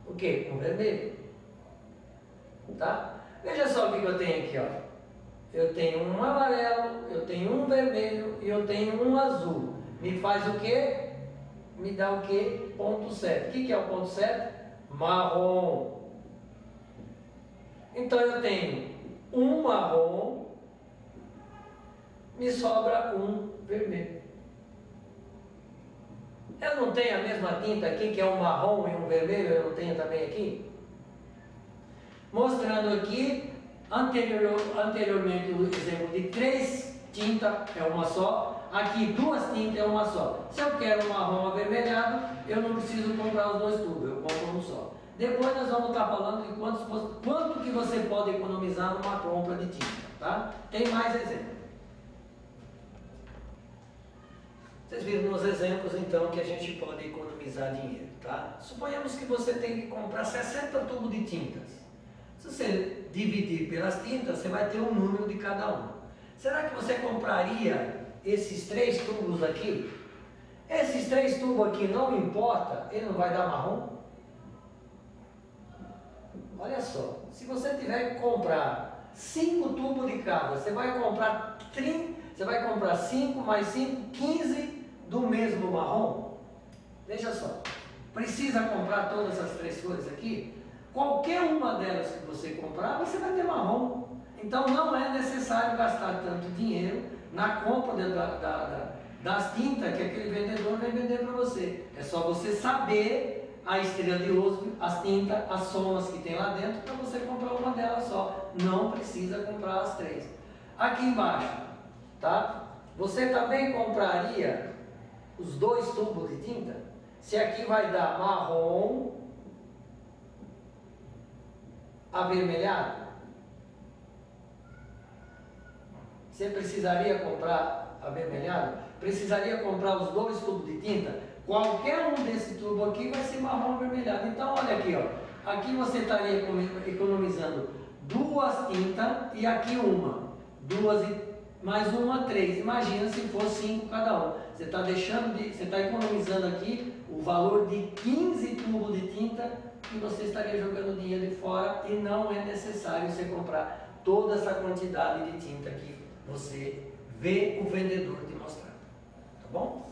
o que? Um vermelho, tá? Veja só o que eu tenho aqui, ó. Eu tenho um amarelo, eu tenho um vermelho e eu tenho um azul. Me faz o quê? Me dá o quê? Ponto certo. O que é o ponto certo? Marrom. Então eu tenho um marrom, me sobra um vermelho. Eu não tenho a mesma tinta aqui, que é um marrom e um vermelho, eu não tenho também aqui? Mostrando aqui, anteriormente o exemplo de 3 tintas é uma só, aqui 2 tintas é uma só. Se eu quero um marrom avermelhado, eu não preciso comprar os 2 tubos, eu compro um só. Depois nós vamos estar falando de quanto que você pode economizar numa compra de tinta, tá? Tem mais exemplos. Vocês viram nos exemplos então que a gente pode economizar dinheiro, tá? Suponhamos que você tem que comprar 60 tubos de tintas. Se você dividir pelas tintas, você vai ter um número de cada um. Será que você compraria esses 3 tubos aqui? Esses 3 tubos aqui, não importa, ele não vai dar marrom? Olha só, se você tiver que comprar 5 tubos de cada, você vai comprar 5 mais 5, 15 do mesmo marrom? Veja só, precisa comprar todas as 3 cores aqui? Qualquer uma delas que você comprar, você vai ter marrom. Então não é necessário gastar tanto dinheiro na compra das tintas que aquele vendedor vai vender para você. É só você saber a estrela de luz, as tintas, as somas que tem lá dentro, para você comprar uma delas só. Não precisa comprar as 3. Aqui embaixo, tá? Você também compraria os 2 tubos de tinta? Se aqui vai dar marrom avermelhado, você precisaria comprar avermelhado? Precisaria comprar os 2 tubos de tinta? Qualquer um desse tubo aqui vai ser marrom avermelhado. Então olha aqui, ó. Aqui você estaria economizando 2 tintas e aqui uma. 2 mais uma, 3. Imagina se for 5 cada um. Você está economizando aqui o valor de 15 tubos de tinta e você estaria jogando dinheiro de fora e não é necessário você comprar toda essa quantidade de tinta que você vê o vendedor te mostrar. Tá bom?